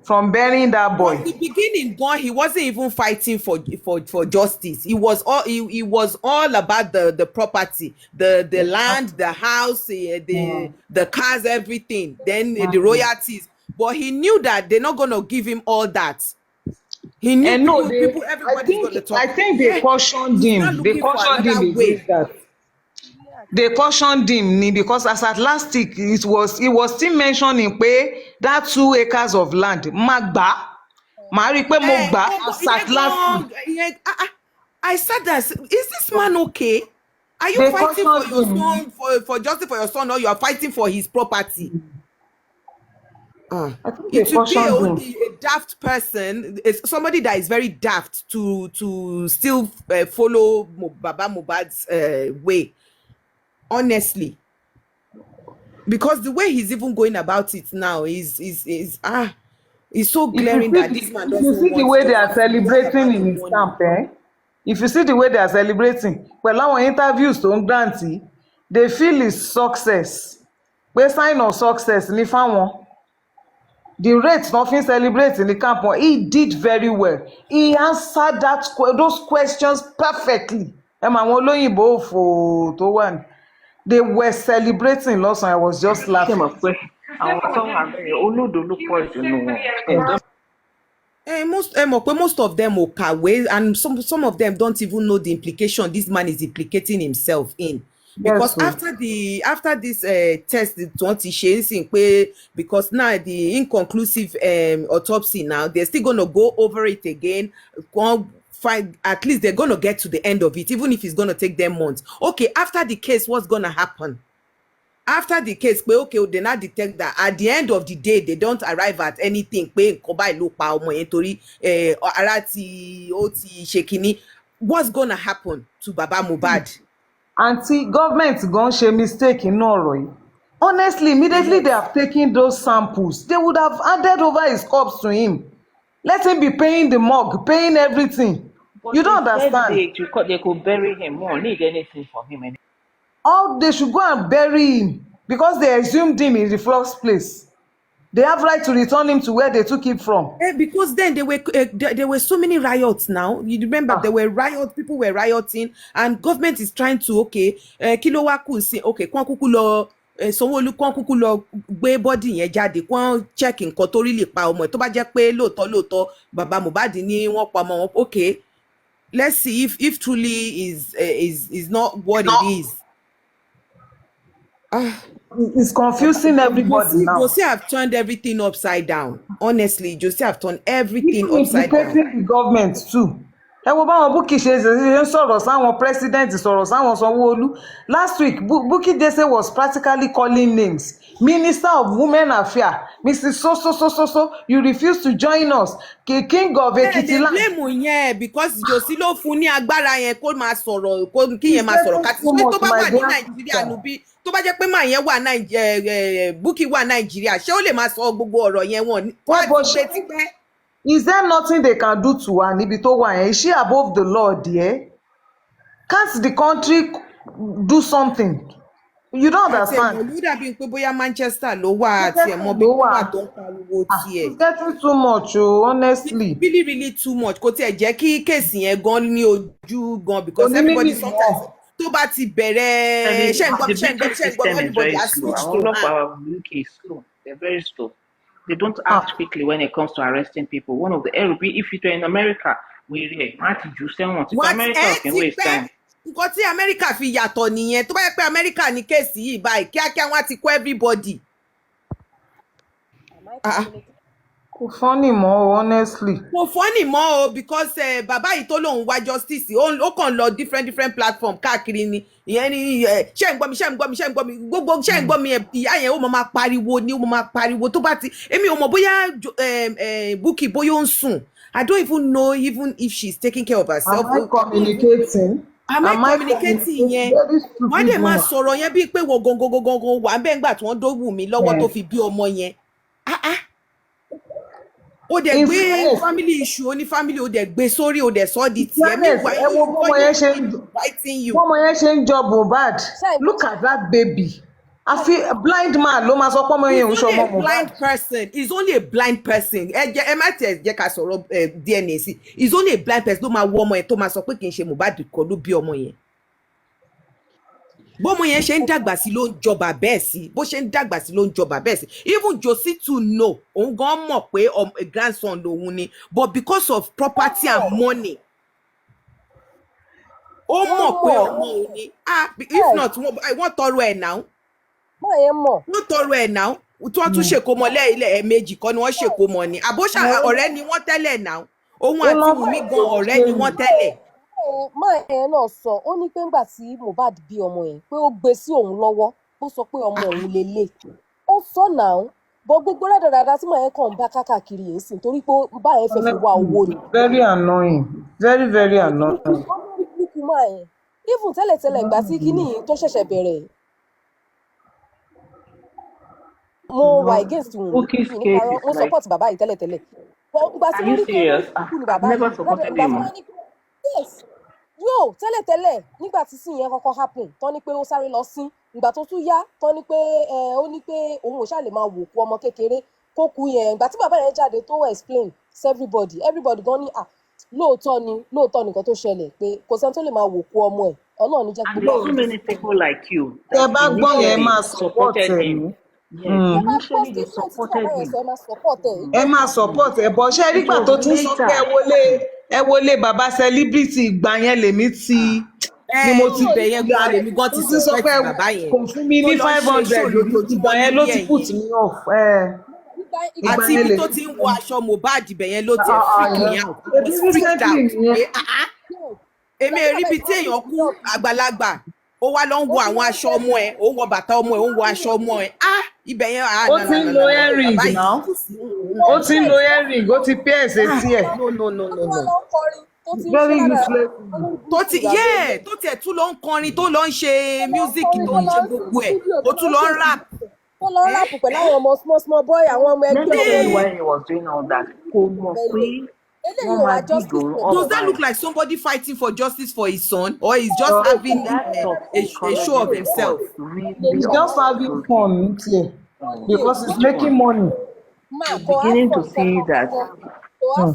from burying that From boy. the beginning, gone, he wasn't even fighting for justice. He was all about the property, the land, the house, the cars, everything. Then the royalties. But he knew that they're not gonna give him all that. He knew And no, everybody's gonna talk. I think they cautioned He's not him. They looking for cautioned him another way. against that. They cautioned him because as at last week it was still mentioning pé that 2 acres of land má gbà. màá rí i pé mo gbà as at last week. I said that, is this man okay? Are you They fighting for cautioned your him. son, for justice for your son, or you are fighting for his property? I think It they would be cautioned only him. a daft person, somebody that is very daft to still follow Baba Mohbad's way. Honestly, because the way he's even going about it now is so glaring that this man If you doesn't see the want way they are justice. It's all celebrating about in the his money. camp, if you see the way they are celebrating, pẹ̀lú àwọn interviews tó ń grant, they feel his success pé sign of success ní fáwọn. The rate nothing celebrating in the camp, he did very well. He answered those questions perfectly. Ẹ mọ àwọn olóyìnbó òfò tó wà ní. They were celebrating lọ́sàn-án. I was just ṣé laughing. mọ̀ pé àwọn tó wà bẹ́ẹ̀ olódo ló pọ̀ jù nù wọn. Most of them will kàwé, and some of them don't even know the implication this man is implicating himself in. Because Yes, after this test wọ́n ti ṣe ń sìn pé, because now the inconclusive autopsy now, they're still going to go over it again. Find, at least they're going to get to the end of it, even if it's going to take them months. Okay, after the case, what's going to happen? After the case, okay, they now detect that at the end of the day, they don't arrive at anything. What's going to happen to Baba Mohbad? Aunty, government gan ṣe mistake inú ọ̀rọ̀ yìí. Honestly, immediately they have taken those samples, they would have handed over his corpse to him. Let him be paying the morgue, paying everything. But You don't they said understand. they could bury him. We don't need anything from him. All they should go and bury him because they exhumed him in the first place. They have right to return him to where they took him from. Because then there were so many riots now. You remember there were riots, people were rioting, and government is trying to, okay, kí ló wá kù sí, okay, kán kúkú lọ Sanwó-Olú kán kúkú lọ gbé body yẹn jáde, kán check nǹkan tó rí lè pa ọmọ ẹ̀ tó bá jẹ́ pé lóòótọ́ bàbá Mohbad ní wọ́n pa ọmọ wọn. Okay, let's see if truly is not what it is. It's confusing everybody now. Josie have turned everything upside down. Honestly, Josie have turned everything Even upside down. implicating the government too. Ẹ wo báwọn Bukky ṣe ń sọ̀rọ̀ sáwọn president, sọ̀rọ̀ sáwọn Sanwó-Olú. Last week, Bukky Jesse was practically calling names. Minister of Women Affairs, Mrs. So, you refuse to join us. King of Ekiti land. They blame yẹn because Josie ló fún ní agbára yẹn kó máa sọ̀rọ̀, kí yẹn máa sọ̀rọ̀ kàtí pé tó bá wà ní Nàìjíríà nùbí, tó bá jẹ́ pé màá yẹn wà Bukky wà Nàìjíríà, ṣé ó lè máa sọ gbogbo ọ̀rọ̀ yẹn wọn? Is there nothing they can do to her níbi tó wà yẹn? Is she above the law there? Can't the country do something? You don't understand. Olú dàbí pé bóyá Manchester ló wà àti ẹ̀mọ́ bí wọ́n wà tó ń pariwo tiẹ̀. It's getting too much, honestly. Really too much. Kò tiẹ̀ jẹ́ kí kéèsì yẹn gan ní ojú gan, because everybody sometimes tó bá ti bẹ̀rẹ̀ ṣe ń gbọ́ everybody has switched to Àwọn ọlọ́pàá UK is slow. They're very slow. They don't act quickly when it comes to arresting people. One of the if you're in America, we America can waste time. Nǹkan tí America fi yàtọ̀ nìyẹn. Tó bá yẹ pé America ní kéèsì yìí báyìí, kíákíá wọ́n á ti kó everybody. Kò funny mọ́, honestly. Kò funny mọ́ o, because bàbá yìí tó lòun wá justice, ó kàn lọ different platform káàkiri ni. Ìyẹn ni ṣé ń gbọ́ mi gbogbo ṣé ń gbọ́ mi ìyá yẹn ó máa pariwo ni, ó máa pariwo tó bá ti, èmi ò mọ̀ bóyá Bukky bóyá ó ń sùn. I don't even know even if she's taking care of herself. Am I communicating? Am I communicating yẹn? Wọ́n dẹ̀ máa sọ̀rọ̀ yẹn bíi pé wọ́n gangan wà ń bẹ́ẹ̀ ńgbà tí wọ́n dó Wùmí lọ́wọ́ tó fi bí ọmọ yẹn. Ó dẹ̀ gbé family issue, ó ní family, ó dẹ̀ gbé sórí, ó dẹ̀ sọ di tiẹ̀. Ẹ wo bọ́mọ yẹn ṣe ń jọ Mohbad. Look at that baby. I feel a blind man ló máa sọ pé ọmọ yẹn ń ṣọmọ Mohbad. He's only a blind person. Ẹ má tẹ̀ jẹ́ ká sọ̀rọ̀ DNA sí. He's only a blind person ló máa wo ọmọ yẹn tó máa sọ pé kì í ṣe Mohbad kọ́ ló bí ọmọ yẹn. Bọ́mọ yẹn ṣe ń dàgbà sí ló ń jọba bẹ́ẹ̀ sí. Bó ṣe ń dàgbà sí ló ń jọba bẹ́ẹ̀ sí. Even Josie too know. Òun gan mọ̀ pé grandson lòun ni. But because of property and money, ó mọ̀ pé ọmọ òun ni. If not, wọ́n tọrọ ẹ̀ náà. Wọ́n tọrọ ẹ̀ náà. tí wọ́n tún ṣèkómọ lẹ́ẹ̀lẹ́ ẹ̀ẹ̀mejì kọ́ ni wọ́n ṣèkómọ ni àbóṣà ọ̀rẹ́ ni wọ́n tẹ́lẹ̀ náà òun àti Wùmí gan ọ̀rẹ́ ni wọ́n tẹ́lẹ̀. máa yẹn náà sọ ó ní pé ńgbà tí Mohbad bí ọmọ yẹn pé ó gbé sí òun lọ́wọ́ ó sọ pé ọmọ òun lélẹ̀ ó sọ náà bọ gbogbo rádàràdà tí màá yẹn kàn ń bá káàkiri yìí sí torí pé báyẹn fẹ́ fi wá owó ni. Very annoying, very very annoying. olórí burúkú máa yẹn even tẹ́lẹ̀tẹ́lẹ̀ ìgbà tí kinní yìí tó ṣẹ̀ṣẹ̀ bẹ̀rẹ̀ mo wà against Wùmí mo support bàbá yìí tẹ́lẹ̀tẹ́lẹ̀ ìgbà tí mo rí pé olórí burúkú ni bàbá yìí ìgbà tí wọ́n ní yes yóò tẹ́lẹ̀tẹ́lẹ̀ nígbà tí sí yẹn kọ́kọ́ happen tán ní pé ó sáré lọ sí ìgbà tó tún yá tán ní pé ó ní pé òun ò ṣáà lè máa wò kú ọmọ kékeré kó kú yẹn ìgbà tí bàbá yẹn jáde tó explain to everybody gan ní lóòótọ́ nìkan tó ṣẹlẹ̀ pé kò sẹ́ni tó lè máa wò kú ọmọ ẹ̀ Ọlọ́run ní jẹ́ and there are so many people like you Tẹ́ bá gbọ́ yẹn initially máa support him. initially they supported him. Ẹ máa support ẹ bọ́ ṣé nígbà tó tún sọ pé ẹ wọlé bàbá celebrity ìgbà yẹn lèmi ti ni mo ti bẹ̀ yẹn gan lèmi gan ti suspect bàbá yẹn kò fún mi ní 500 ìgbà yẹn ló ti put me off. Àti ibi tó ti ń wọ aṣọ Mohbad ibẹ̀ yẹn ló ti freak me out. I was freaked out. Èmi rí ibi tí èèyàn kú àgbàlagbà ó wá lọ ń wọ àwọn aṣọ ọmọ ẹ̀ ó ń wọ bàtà ọmọ ẹ̀ ó ń wọ aṣọ ọmọ ẹ̀ ibẹ̀ yẹn ó ti ń lo earring náà ó ti ń lo earring ó ti pẹ́ ẹ̀sẹ̀ sí ẹ̀. Very useless. tó tiẹ̀ tún lọ ń kọrin tó lọ ń ṣe music tó ń ṣe gbogbo ẹ̀ ó tún lọ ń rap. ó lọ ń rap pẹ̀lú àwọn ọmọ small boy àwọn ọmọ ẹgbẹ́ Maybe why he was doing all that kò mọ̀ pé wọ́n máa dìgbò all Does that look like somebody fighting for justice for his son or he's just having a show of himself? He's just having fun because he's making money. Beginning to see that. How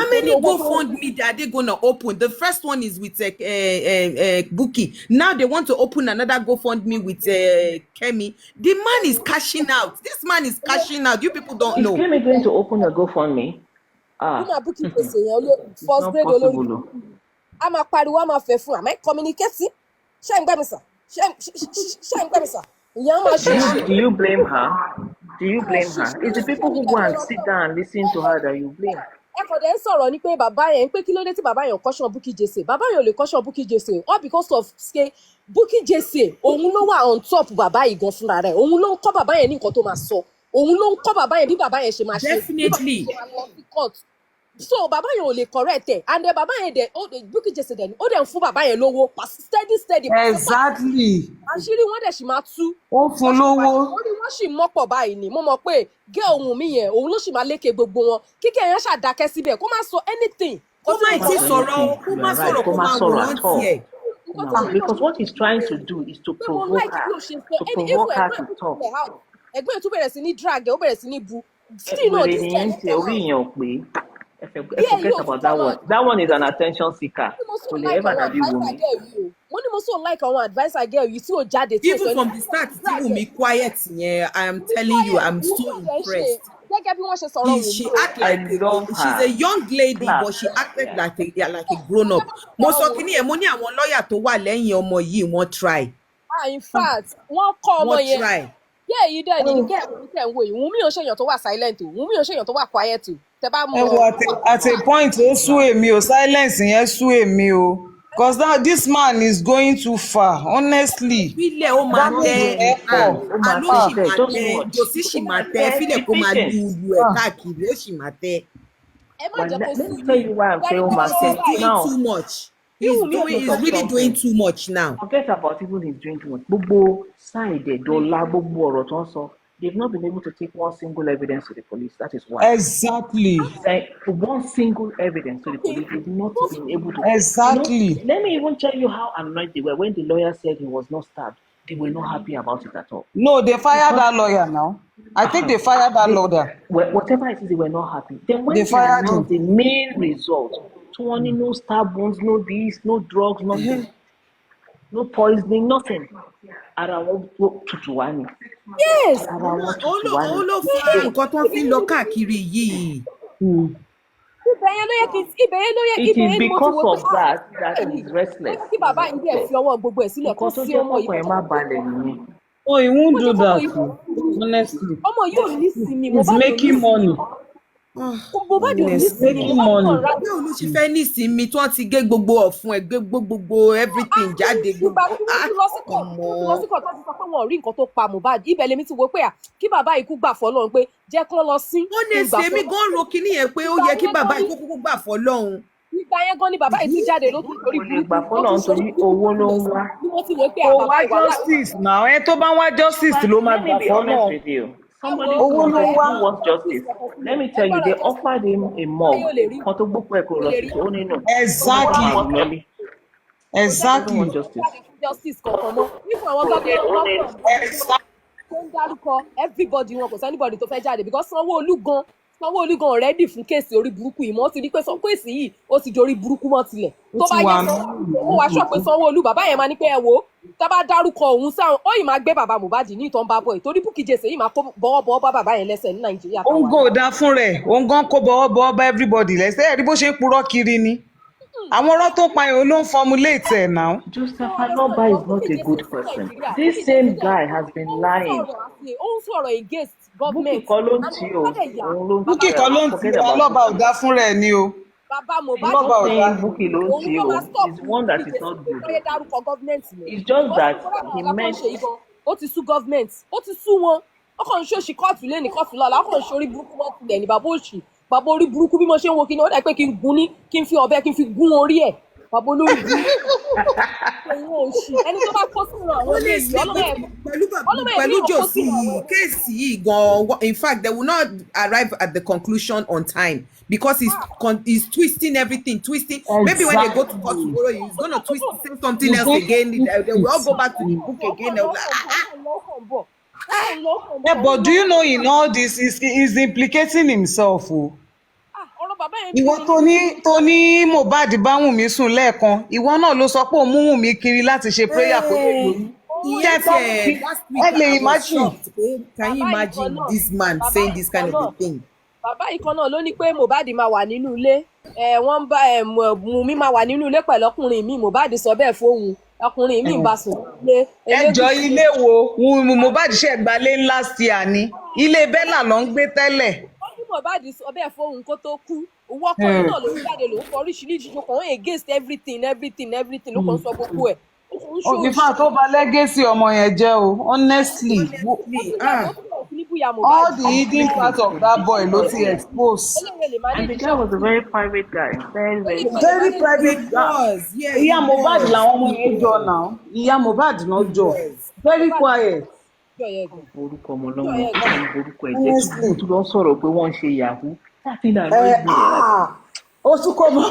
many GoFundMe are they going to open? The first one is with Buki. Now they want to open another GoFundMe with Kemi. The man is cashing out. This man is cashing out. You people don't know. Is Kemi going to open a GoFundMe? It's not possible. I'm a pariwo, I'm a fefu. Am I communicating? Do you blame her? Do you blame her? It's the people who go and sit down and listen to her that you blame. Ẹ̀kọ́ dẹ̀ ń sọ̀rọ̀ ní pé bàbá yẹn pé kí ló dé tí bàbá yẹn caution Bukky Jesse bàbá yẹn ò lè caution Bukky Jesse all because of say Bukky Jesse òun ló wà on top bàbá yìí gan fúnra rẹ̀ òun ló ń kọ́ bàbá yẹn ní nǹkan tó máa sọ òun ló ń kọ́ bàbá yẹn bí bàbá yẹn ṣe máa ṣe. Definitely. So bàbá yẹn ò lè correct ẹ̀ and then bàbá yẹn dẹ̀ Bukky Jesse dẹ̀ ó dẹ̀ ń fún bàbá yẹn lówó steady. Exactly. Àṣírí wọn dẹ̀ ṣì máa tú. Ó fún lówó. Ó ní wọ́n ṣì mọ́pọ̀ báyìí ni mo mọ̀ pé gẹ́ ohun mi yẹn òun ló ṣì máa lékè gbogbo wọn kíkẹ́ yẹn ṣàdákẹ́ síbẹ̀ kó má sọ anything. Kó má ti sọ̀rọ̀ kó má sọ̀rọ̀ kó má wòrán tiẹ̀. No, because what he's trying to do is to provoke her to talk. Ẹgbẹ́ tó bẹ̀rẹ̀ sí ní drag ó bẹ̀rẹ̀ sí ní bu. Forget about that one. That one is an attention seeker. Will they ever have you woman? Mo ní mo so like àwọn adviser girl yìí tí ó jáde tí ó even from the start tí Wunmi quiet yẹn I am telling you I'm so impressed. Gẹ́gẹ́ bí wọ́n ṣe sọ̀rọ̀ Wunmi. She act like she's a young lady but she acted like a grown up. Mo sọ kíní ẹ̀ mo ní àwọn lọ́ọ̀yà tó wà lẹ́yìn ọmọ yìí wọ́n try. In fact wọ́n kọ́ ọmọ yẹn. Yeah, you did. You get it. Wunmi ò ṣèyàn tó wà silent o. Wunmi ò ṣèyàn tó wà quiet o. Tẹ́ bá mọ̀. At a point ó sú èmi o silence yẹn sú èmi o. Because now this man is going too far, honestly. Fílẹ̀ ó máa tẹ́ àlọ́ ṣì máa tẹ́ jòsí ṣì máa tẹ́ fílẹ̀ kó máa lu ẹ̀ káàkiri ó ṣì máa tẹ́. Let me tell you why I'm saying ó máa tẹ́ now. Too much. He's really doing too much now. Forget about even he's doing too much. Gbogbo side dọ́là gbogbo ọ̀rọ̀ tó ń sọ. They've not been able to take one single evidence to the police. That is why. Exactly. One single evidence to the police. They've not been able to. Exactly. You know, let me even tell you how annoyed they were when the lawyer said he was not stabbed. They were not happy about it at all. No, they fired that lawyer now. I think they fired that lawyer. Whatever it is, they were not happy. Then when they fired him, the main result, 20 no stab wounds, no this, no drugs, nothing, no poisoning, nothing. Yes. Ó ló fa nǹkan tó fi lọ káàkiri yìí. It is because of that he is restless. Kí bàbá yìí dẹ̀ fi ọwọ́ gbogbo ẹ̀ sílẹ̀ kó sí ọmọ yìí. Nǹkan tó jẹ́ kọ́kọ́ ẹ̀ má balẹ̀ nìyẹn. Oh, he won't Ó do jẹ́ kọ́mọ that. yìí Oh. Honestly, ọmọ yìí ò ní sinmi he's Mohbad ò ní making sinmi money. Mohbad ò ní He's Honestly, sinmi making Mohbad money. kàn rà báwo ló ṣe fẹ́ ní ìsinmi tí wọ́n ti gé gbogbo ọ̀fun ẹ̀ gé gbogbo everything jáde ìgbà gbogbo tí wọ́n tún lọ sí court ọmọ. wọ́n tún lọ sí court tó ti sọ pé wọn ò rí nǹkan tó pa Mohbad ibẹ̀ lèmi ti wo pé kí bàbá yìí kú gbà fọ́lọ́run pé jẹ́ kán lọ sí kí n gbà Honestly, èmi fọ́lọ́run gan ro kinní yẹn pé ó yẹ kí bàbá yìí kókó gbà fọ́lọ́run. ìgbà yẹn gan ni bàbá yìí tún jáde ló tún kò torí lè gbà burúkú ó fọ́lọ̀ tún ṣorí nítorí burúkú owó ló ń lẹ̀ wá. ni wọ́n ti wò pé Kò bàbá wá yìí wà láàrin justice now. Ẹ tó bá ń wá justice ló máa Let me gbà be fọ́nà. honest with you. Somebody Owó ló ń wá. who wants justice. Let me tell you, they offered him a mob. Kan tó gbókùn ẹ̀ kò lọ sí ó nínú. Nobody Exactly. will lọlé. Doesn't Exactly. want justice. justice kankan mọ́ nípa àwọn tó gbé lọ́kàn tó ń dárúkọ everybody wọn kò sí anybody tó fẹ́ jáde because Sanwó-Olú gan already fún kéèsì orí burúkú yìí mọ́ ó ti rí pé kéèsì yìí ó ti dorí burúkú mọ́ tilẹ̀ tó bá yá ó wá sọ pé Sanwó-Olú bàbá yẹn máa ní pé ẹ wo tá bá dárúkọ òun sáwọn ó yìí máa gbé bàbá Mohbad ní ìtàn bá bọ̀ torí Bukky Jesse yìí máa kó bọ́wọ́ bá bàbá yẹn lẹ́sẹ̀ ní Nàìjíríà Ó ń gò dá fún rẹ̀, ó ń gan kó bọ́wọ́ bá everybody lẹ́sẹ̀. Ẹ̀rí bó ṣe ń purọ́ kiri ni. Àwọn ọ̀rọ̀ tó pa yẹn ló ń formulate ẹ̀ now. Joseph Aloba is not a good person. This same guy has been lying. ó ń sọ̀rọ̀ against government Bukky kọ́ ló ń tì í o. Òun ló ń Bukky tì í. kan ló ń ti Forget about Aloba ò Bukky. dá fún rẹ̀ ni o. bàbá Mohbad Aloba ò dá. Saying Bukky ló ń òun tì í ló o. máa stop Is one that is not good. fẹ́yẹ́ dárúkọ government yẹn It's just that he ó meant ṣe igan ó ti sú government ó ti sú wọn ó kàn ń ṣòṣì kóòtù lẹ́ni kóòtù lọ́la ó kàn ń ṣe orí burúkú mọ́ tilẹ̀ ní bàbá òṣì bàbá orí burúkú bí mo ṣe ń wo kíni ó dà pé kí n gun ní kí n fi ọ̀bẹ kí n fi gún orí ẹ̀ bàbá olórí burúkú òun òṣì ẹni tó bá kó sínú àwọn ilé yìí pẹ̀lú jòsí yìí kéèsì yìí gan in fact they will not arrive at the conclusion on time because he's twisting everything maybe when they go to court tomorrow he's gonna twist say something else again they will all go back to the book again they will like Yeah, but do you know in all this he's implicating himself o. Ìwọ tó ní Mohbad bá Wùnmí sùn lẹ́ẹ̀kan, ìwọ náà ló sọ pé òun mú Wùnmí kiri láti ṣe prayer kó lè lóyún. Ẹ lè imagine. Can you imagine this man saying this kind of a thing? Bàbá yìí kan náà ló ní pé Mohbad máa wà nínú ilé wọ́n ń bá Wùnmí máa wà nínú ilé pẹ̀lú ọkùnrin mi Mohbad sọ bẹ́ẹ̀ fóun ọkùnrin mi ń bá sùn nílé. Ẹjọ́ ilé wo Mohbad ṣe gbalé last year ni ilé Bella ló ń gbé tẹ́lẹ̀. Ó ní Mohbad sọ bẹ́ẹ̀ fóun kó tó kú owó ọkùnrin náà ló ń jáde ló ń fọ oríṣiríṣi ló kàn ń against everything ló kàn ń sọ gbogbo ẹ̀. Òfìfà tó bà legacy ọmọ yẹn jẹ́ o honestly. All the hidden part of that boy ló ti expose. And the guy was a very private guy. Very private guy. Ìyá Mohbad làwọn ọmọ yẹn jọ náà. Ìyá Mohbad náà jọ. Very quiet. Orúkọ ọmọ lọ́wọ́ orúkọ ẹ̀jẹ̀ tí wọ́n tún lọ sọ̀rọ̀ pé wọ́n ń ṣe yahoo. Láti náà ló ń gbé ẹ̀. Ó tún kọ́ mọ́.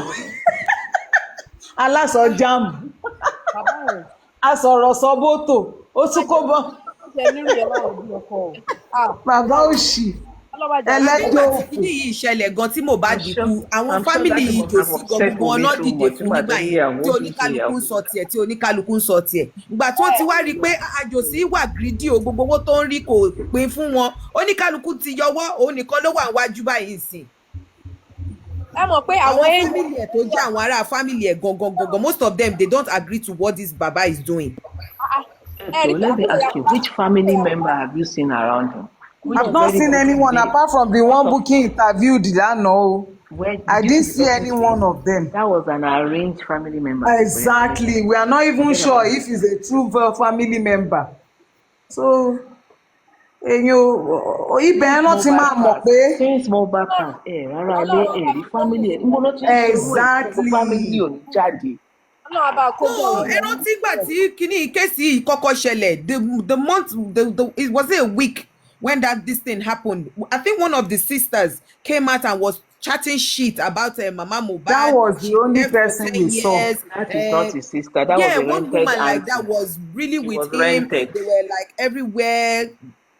Aláṣọ jáàmù. Asọ̀rọ̀ sọ bótò. Ó tún kọ́ mọ́. Bàbá òṣì. Ẹlẹ́jọ́ òkú. Kíní yìí ìṣẹ̀lẹ̀ gan tí Mohbad kú àwọn fámìlì yìí tò sí gbogbo wọn náà dìde fún nígbà yẹn tí oníkálukú ń sọ tiẹ̀ ìgbà tí wọ́n ti wá rí i pé àjòsí wà gírídì o gbogbo owó tó ń rí kò pín fún wọn oníkálukú ti yọwọ́ òun nìkan ló wà wájú báyìí sìn. Ẹ mọ̀ pé àwọn fámìlì ẹ̀ tó jẹ́ àwọn ará fámìlì ẹ̀ gangan most of them they don't agree to what this baba is doing. So let me ask you, which family member have you seen around him? I've not seen anyone apart from the one Bukky interviewed lánàá. I didn't see any one of them. That was an arranged family member. Exactly. We are not even sure if he's a true family member. So, ibẹ̀ náà ti máa mọ̀ pé. Since mobile pass, rárá ilé ẹ̀rí family ẹ̀ ń gbọ́dọ̀ tí exactly. Family ò ní jáde. Ẹran tí gbà tí kíní kéèsì kọ́kọ́ ṣẹlẹ̀ the month it was a week. When this thing happened, I think one of the sisters came out and was chatting shit about Mama Mohbad. That was the only person we saw. That is not his sister. That was a rented one woman auntie. like that was really with him. Rented. They were like everywhere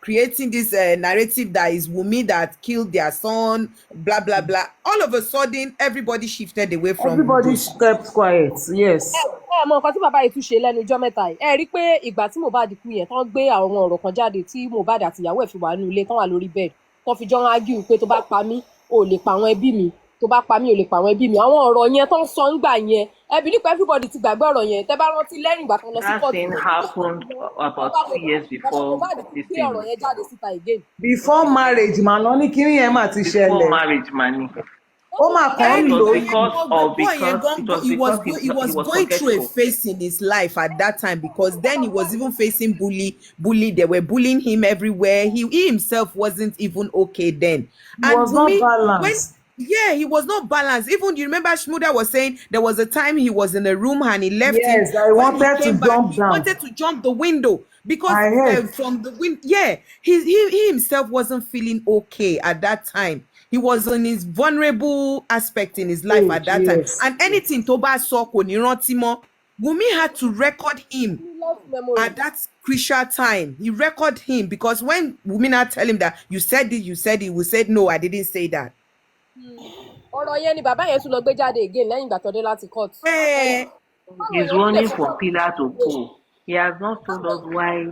creating this narrative that is Wunmi that killed their son, blah, blah, blah. All of a sudden, everybody shifted away from everybody kept quiet, yes. Mọ nǹkan tí bàbá yìí tún ṣe lẹ́nu ọjọ́ mẹ́ta yìí ẹ rí i pé ìgbà tí Mohbad kú yẹn tán gbé àwọn ọ̀rọ̀ kan jáde tí Mohbad àti ìyàwó ẹ̀ fi wà nínú ilé tán wà lórí bẹ́ẹ̀dì tán fi jọ ń ágìrì pé tó bá pa mí ò lè pa àwọn ẹbí mi tó bá pa mí ò lè pa àwọn ẹbí mi àwọn ọ̀rọ̀ yẹn tó ń sọ ń gbà yẹn ẹbí nípa everybody ti gbàgbé ọ̀rọ̀ yẹn tẹ́ bá rántí lẹ́yìn ìgbà kan lọ sí That kóòtù thing yẹn happened about 2 years bàbá before Mohbad ti this gbé thing. ọ̀rọ̀ yẹn jáde síta again. before marriage mà náà ní kíní yẹn mà ti Before ṣẹlẹ̀ marriage, money. ó mà kàn ń It was lò ó. He was he was going through a forgetful. phase in his life at that time because then he was even facing bully. They were bullying him everywhere. He himself wasn't even okay then. He was not balanced. He was not balanced. Even you remember Shmuda was saying there was a time he was in a room and he left him. Yes, I When wanted he came to back, jump he down. wanted to jump the window because I heard. from the window, he himself wasn't feeling okay at that time. He was in his vulnerable aspect in his life at that time. Yes. And anything Toba saw kò ní rántí mọ́. Wunmi had to record him at that crucial time. He recorded him because when Wunmi now tell him that you said it, he will say, no, I didn't say that. ọ̀rọ̀ yẹn ni bàbá yẹn tún lọ gbé jáde again lẹ́yìn ìgbà tó dé láti court. He's running from pillar to pole. He has not told us why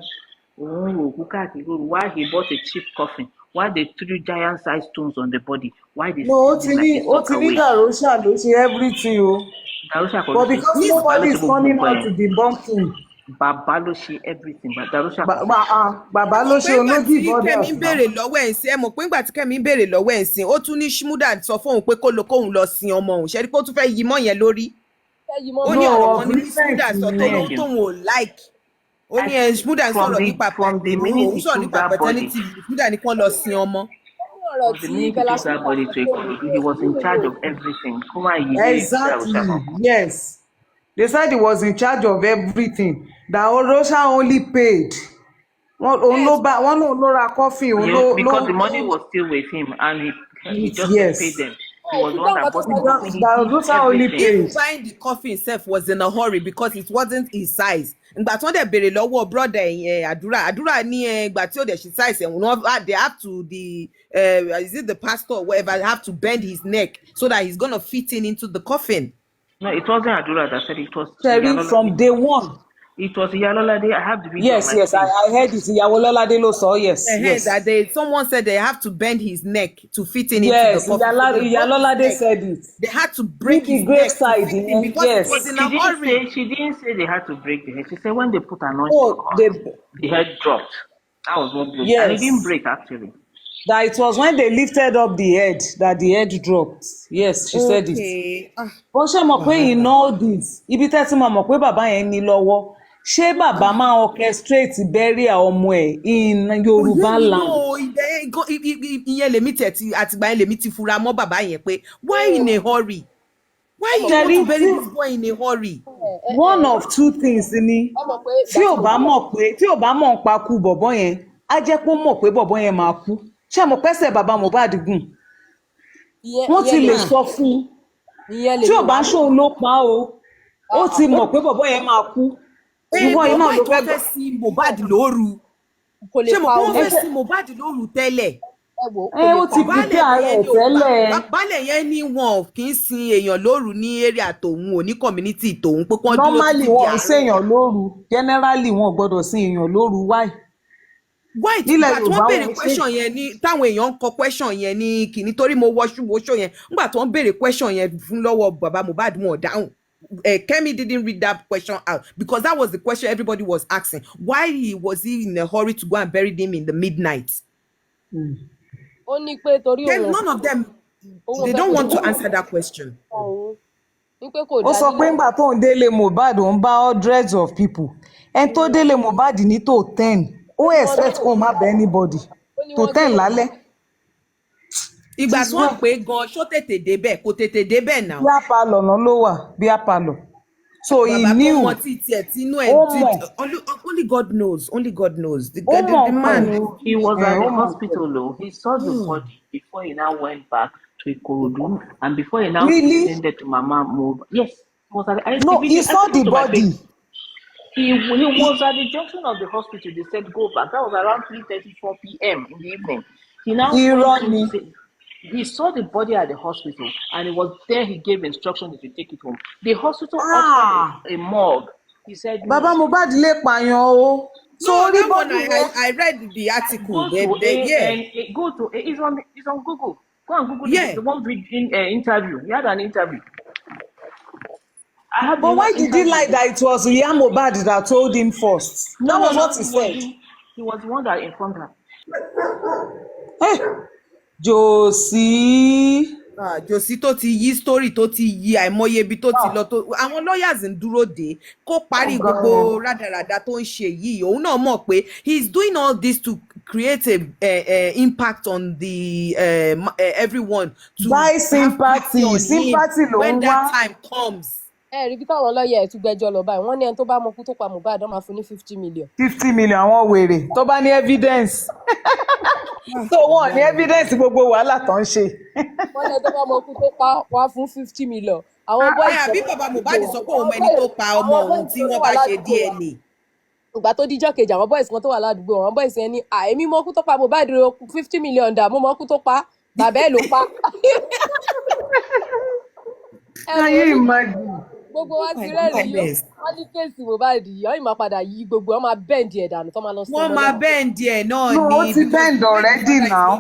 he bought a cheap coffin, why they threw giant-sized stones on the body, why they No, sealed him like a sock away. Darosha ló ṣe everything o. Darosha But because nobody is coming out to debunk him. Bàbá ló ṣe everything, but Darosha bàbá ló ṣe olódì borders náà. Kẹ́mi béèrè lọ́wọ́ ẹ̀ ń sìn ẹ mọ̀ pé ńgbà tí Kẹ́mi béèrè lọ́wọ́ ẹ̀ ń sìn ó tún ní Shmuda sọ fóun pé kóun lọ sin ọmọ òun ṣẹ́rí pé ó tún fẹ́ yí mọ́ yẹn lórí. Ó ní ọ̀rọ̀ kan ní Shmuda sọ tóun ò like. Ó ní Shmuda sọ̀rọ̀ nípa òun sọ̀rọ̀ nípa paternity Shmuda ní kán lọ sin ọmọ. The minute he took that body to Ikorodu, he was in charge of everything. Exactly. Yes. They said he was in charge of everything. That Orosha only paid. One no ra coffee. Because the money was still with him and he just paid them. He was the one that bought the coffin. Even buying the coffin himself was in a hurry because it wasn't his size. Ìgbà tí wọ́n dẹ̀ béèrè lọ́wọ́ brother Àdúrà ní ìgbà tí ó dẹ̀ ṣe size ẹ̀ they have to is it the pastor or whatever have to bend his neck so that he's gonna fit into the coffin. No, it wasn't Adura that said it was. From day one. It was Iyalolade. I have the video. Yes, I heard it. Iyalolade lo sọ. Yes. That someone said they have to bend his neck to fit into the coffin. Iyalolade said it. They had to break his neck side because it was in a hurry. She didn't say they had to break the head. She said when they put an on, the head dropped. That was what broke. Yes. And it didn't break actually. That it was when they lifted up the head that the head dropped. Yes, she said it. Bó ṣe mọ̀ pé in all this, ibi tẹ́ ti máa mọ̀ pé bàbá yẹn ní lọ́wọ́. Ṣé bàbá máa orchestrate burial ọmọ ẹ̀ in Yorùbá land? Ìyẹn lèmi àtìgbà yẹn lèmi ti fura mọ́ bàbá yẹn pé why in a hurry? Why you want to bury this boy in a hurry? One of two things ni. Tí ò bá mọ̀ ń pa kú bọ̀bọ́ yẹn, á jẹ́ pé ó mọ̀ pé bọ̀bọ́ yẹn máa kú. Ṣé mo pẹ́sẹ̀ bàbá Mohbad gùn? Wọ́n ti lè sọ fún un. Tí ò bá ṣóun ló pa o, ó ti mọ̀ pé bọ̀bọ́ yẹn máa kú. Ìwọ iná ló fẹ́ sin Mohbad lóru. Ṣé mo kọ́ fẹ́ sin Mohbad lóru tẹ́lẹ̀? Ó ti pípé ààrẹ tẹ́lẹ̀. Baálẹ̀ yẹn ní wọn kì í sin èèyàn lóru ní area tòun ò ní community tòun pé kán dúró. Normally wọn ò ṣèyàn lóru. Generally wọn ò gbọ́dọ̀ sin èèyàn lóru. Why? Nígbà tí wọ́n béèrè question yẹn ní táwọn èèyàn ń kọ question yẹn ní kìíní torí mo wọṣọ yẹn nígbà tí wọ́n béèrè question yẹn fún lọ́wọ́ bàbá Mohbad wọn ò dáhùn. Kemi didn't read that question out because that was the question everybody was asking. Why was he in a hurry to go and bury him in the midnight? None of them, they don't want to answer that question. Ó sọ pé ńgbà tó ń délé Mohbad ó ń bá hundreds of people. Ẹni tó délé Mohbad ní tó 10. Ó expect kó má bẹ anybody. Tó 10 lálẹ́. Ìgbà tí wọ́n pè gan ṣó tètè débẹ̀ kò tètè débẹ̀ náà. Bí apalọ̀ náà ló wà bí apalọ̀. So he knew. Only God knows. Only God knows. The man. He was at the hospital though. He saw the body before he now went back to Ikorodu and before he now descended to Mama Mohbad. Yes, he was at the. No, he saw the body. He was at the junction of the hospital. They said go back. That was around 3:34 p.m. in the evening. He saw the body at the hospital and it was there he gave instructions to take it home. The hospital offered a morgue. He said, Baba Mohbad lè pààyàn o. So that one I read the article. Go to it's on Google. Go and Google Yeah. the one with interview. He had an interview. I have But the why did he interview. lie that it was Iya Mohbad that told him first? No, That no, was no. what he said. He was the one that informed her. Hey, Josie. Josie tó ti yí story tó ti yí àìmọye ibi tó ti lọ tó àwọn lawyers ń dúró dé kó parí gbogbo rádaràda tó ń ṣe yìí òun náà mọ̀ pé he is doing all this to create a impact on the everyone to Buy have pity on him sympathy ló when ń that wá. time comes. rí bí táwọn lọ́ọ̀yà ẹ̀ tún gbẹ́jọ́ lọ báyìí wọ́n ní ẹni tó bá mọ kú tó pa Mohbad wọ́n máa fún ní 50 million. 50 million àwọn wèrè tó bá ní evidence. So wọn ní evidence gbogbo wàhálà tó ń ṣe. Wọ́n ní ẹni tó bá mọ kú tó pa wá fún 50 million. Àwọn boys àbí bàbá Mohbad sọ pé òun mọ ẹni tó pa ọmọ òun tí wọ́n bá ṣe DNA. Ìgbà tó díjọ́ kejì àwọn boys kan tó wà ládùúgbò àwọn boys yẹn ní èmi mọ kú tó pa Mohbad 50 million dà mo mọ kú tó pa bàbá ẹ̀ ló pa. Can you imagine? Gbogbo wa ti rẹ́rìn yó wọ́n ní kéèsì Mohbad yìí ọ̀yìn máa padà yí gbogbo wọn máa bẹ́ǹdì ẹ̀ dànù tó máa lọ sí wọ́n máa bẹ́ǹdì ẹ̀ náà No, ó ti bend already now.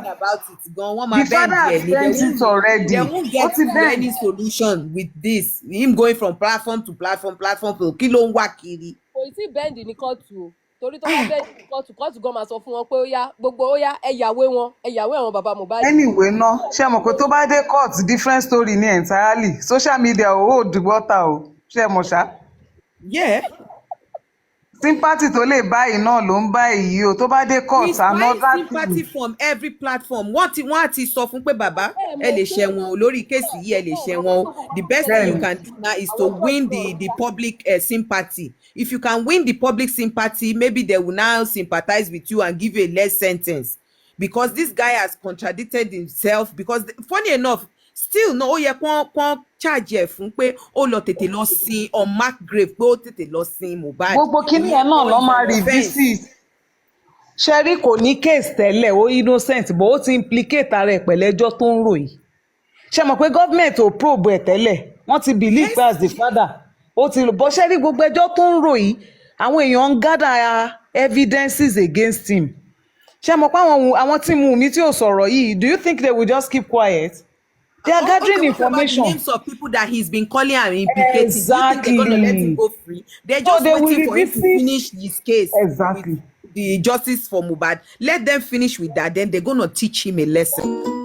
wọ́n máa The father has bent it already. They won't get Ó ti bend. any solution with this him going from platform to platform to kí ló ń wá kiri. Kò tí bẹ́ǹdì ní kóòtù o torí tó bá bẹ́ǹdì ní kóòtù gan máa sọ fún wọn pé ó yá gbogbo ó yá ẹ̀yàwó àwọn bàbá Mohbad. Anyway náà ṣe mọ̀ pé tó bá dé court different story ní entirely social media ò hold water o ṣe mọ̀ ṣá. Yeah. Sympathy tó lè báyìí náà ló ń bá èyí o tó bá dé court another thing. Sympathy from every platform wọ́n á ti sọ fún pé bàbá ẹ lè ṣẹ̀wọ̀n lórí kéèsì yìí ẹ lè ṣẹ̀wọ̀n o the best thing you can do now is to win the public sympathy. If you can win the public sympathy maybe they will now sympathize with you and give you a less sentence because this guy has contradicted himself because funny enough still no ó yẹ kán charge ẹ fún pé ó lọ tètè lọ sin on mark grave pé ó tètè lọ sin Mohbad. Gbogbo kíní ẹ náà lọ máa revisit. Sherry kò ní case tẹ́lẹ̀ ó innocent but ó ti implicate ara ẹ̀ pẹ̀lẹ́jọ́ tó ń rò yìí. Ṣé mọ̀ pé government ò probe ẹ̀ tẹ́lẹ̀ wọ́n ti believe as the father ó ti lò bọ́ Sherry gbogbo ẹjọ́ tó ń rò yìí àwọn èèyàn ń gather evidences against him. Ṣé mọ̀ pé àwọn tíìmù mi tí ò sọ̀rọ̀ yìí do you think they will just keep quiet? They are gathering information. The names of people that he's been calling and implicating. Exactly. You think they're going to let him go free? They're just waiting for him to finish his case. Exactly. With the justice for Mohbad. Let them finish with that. Then they're going to teach him a lesson.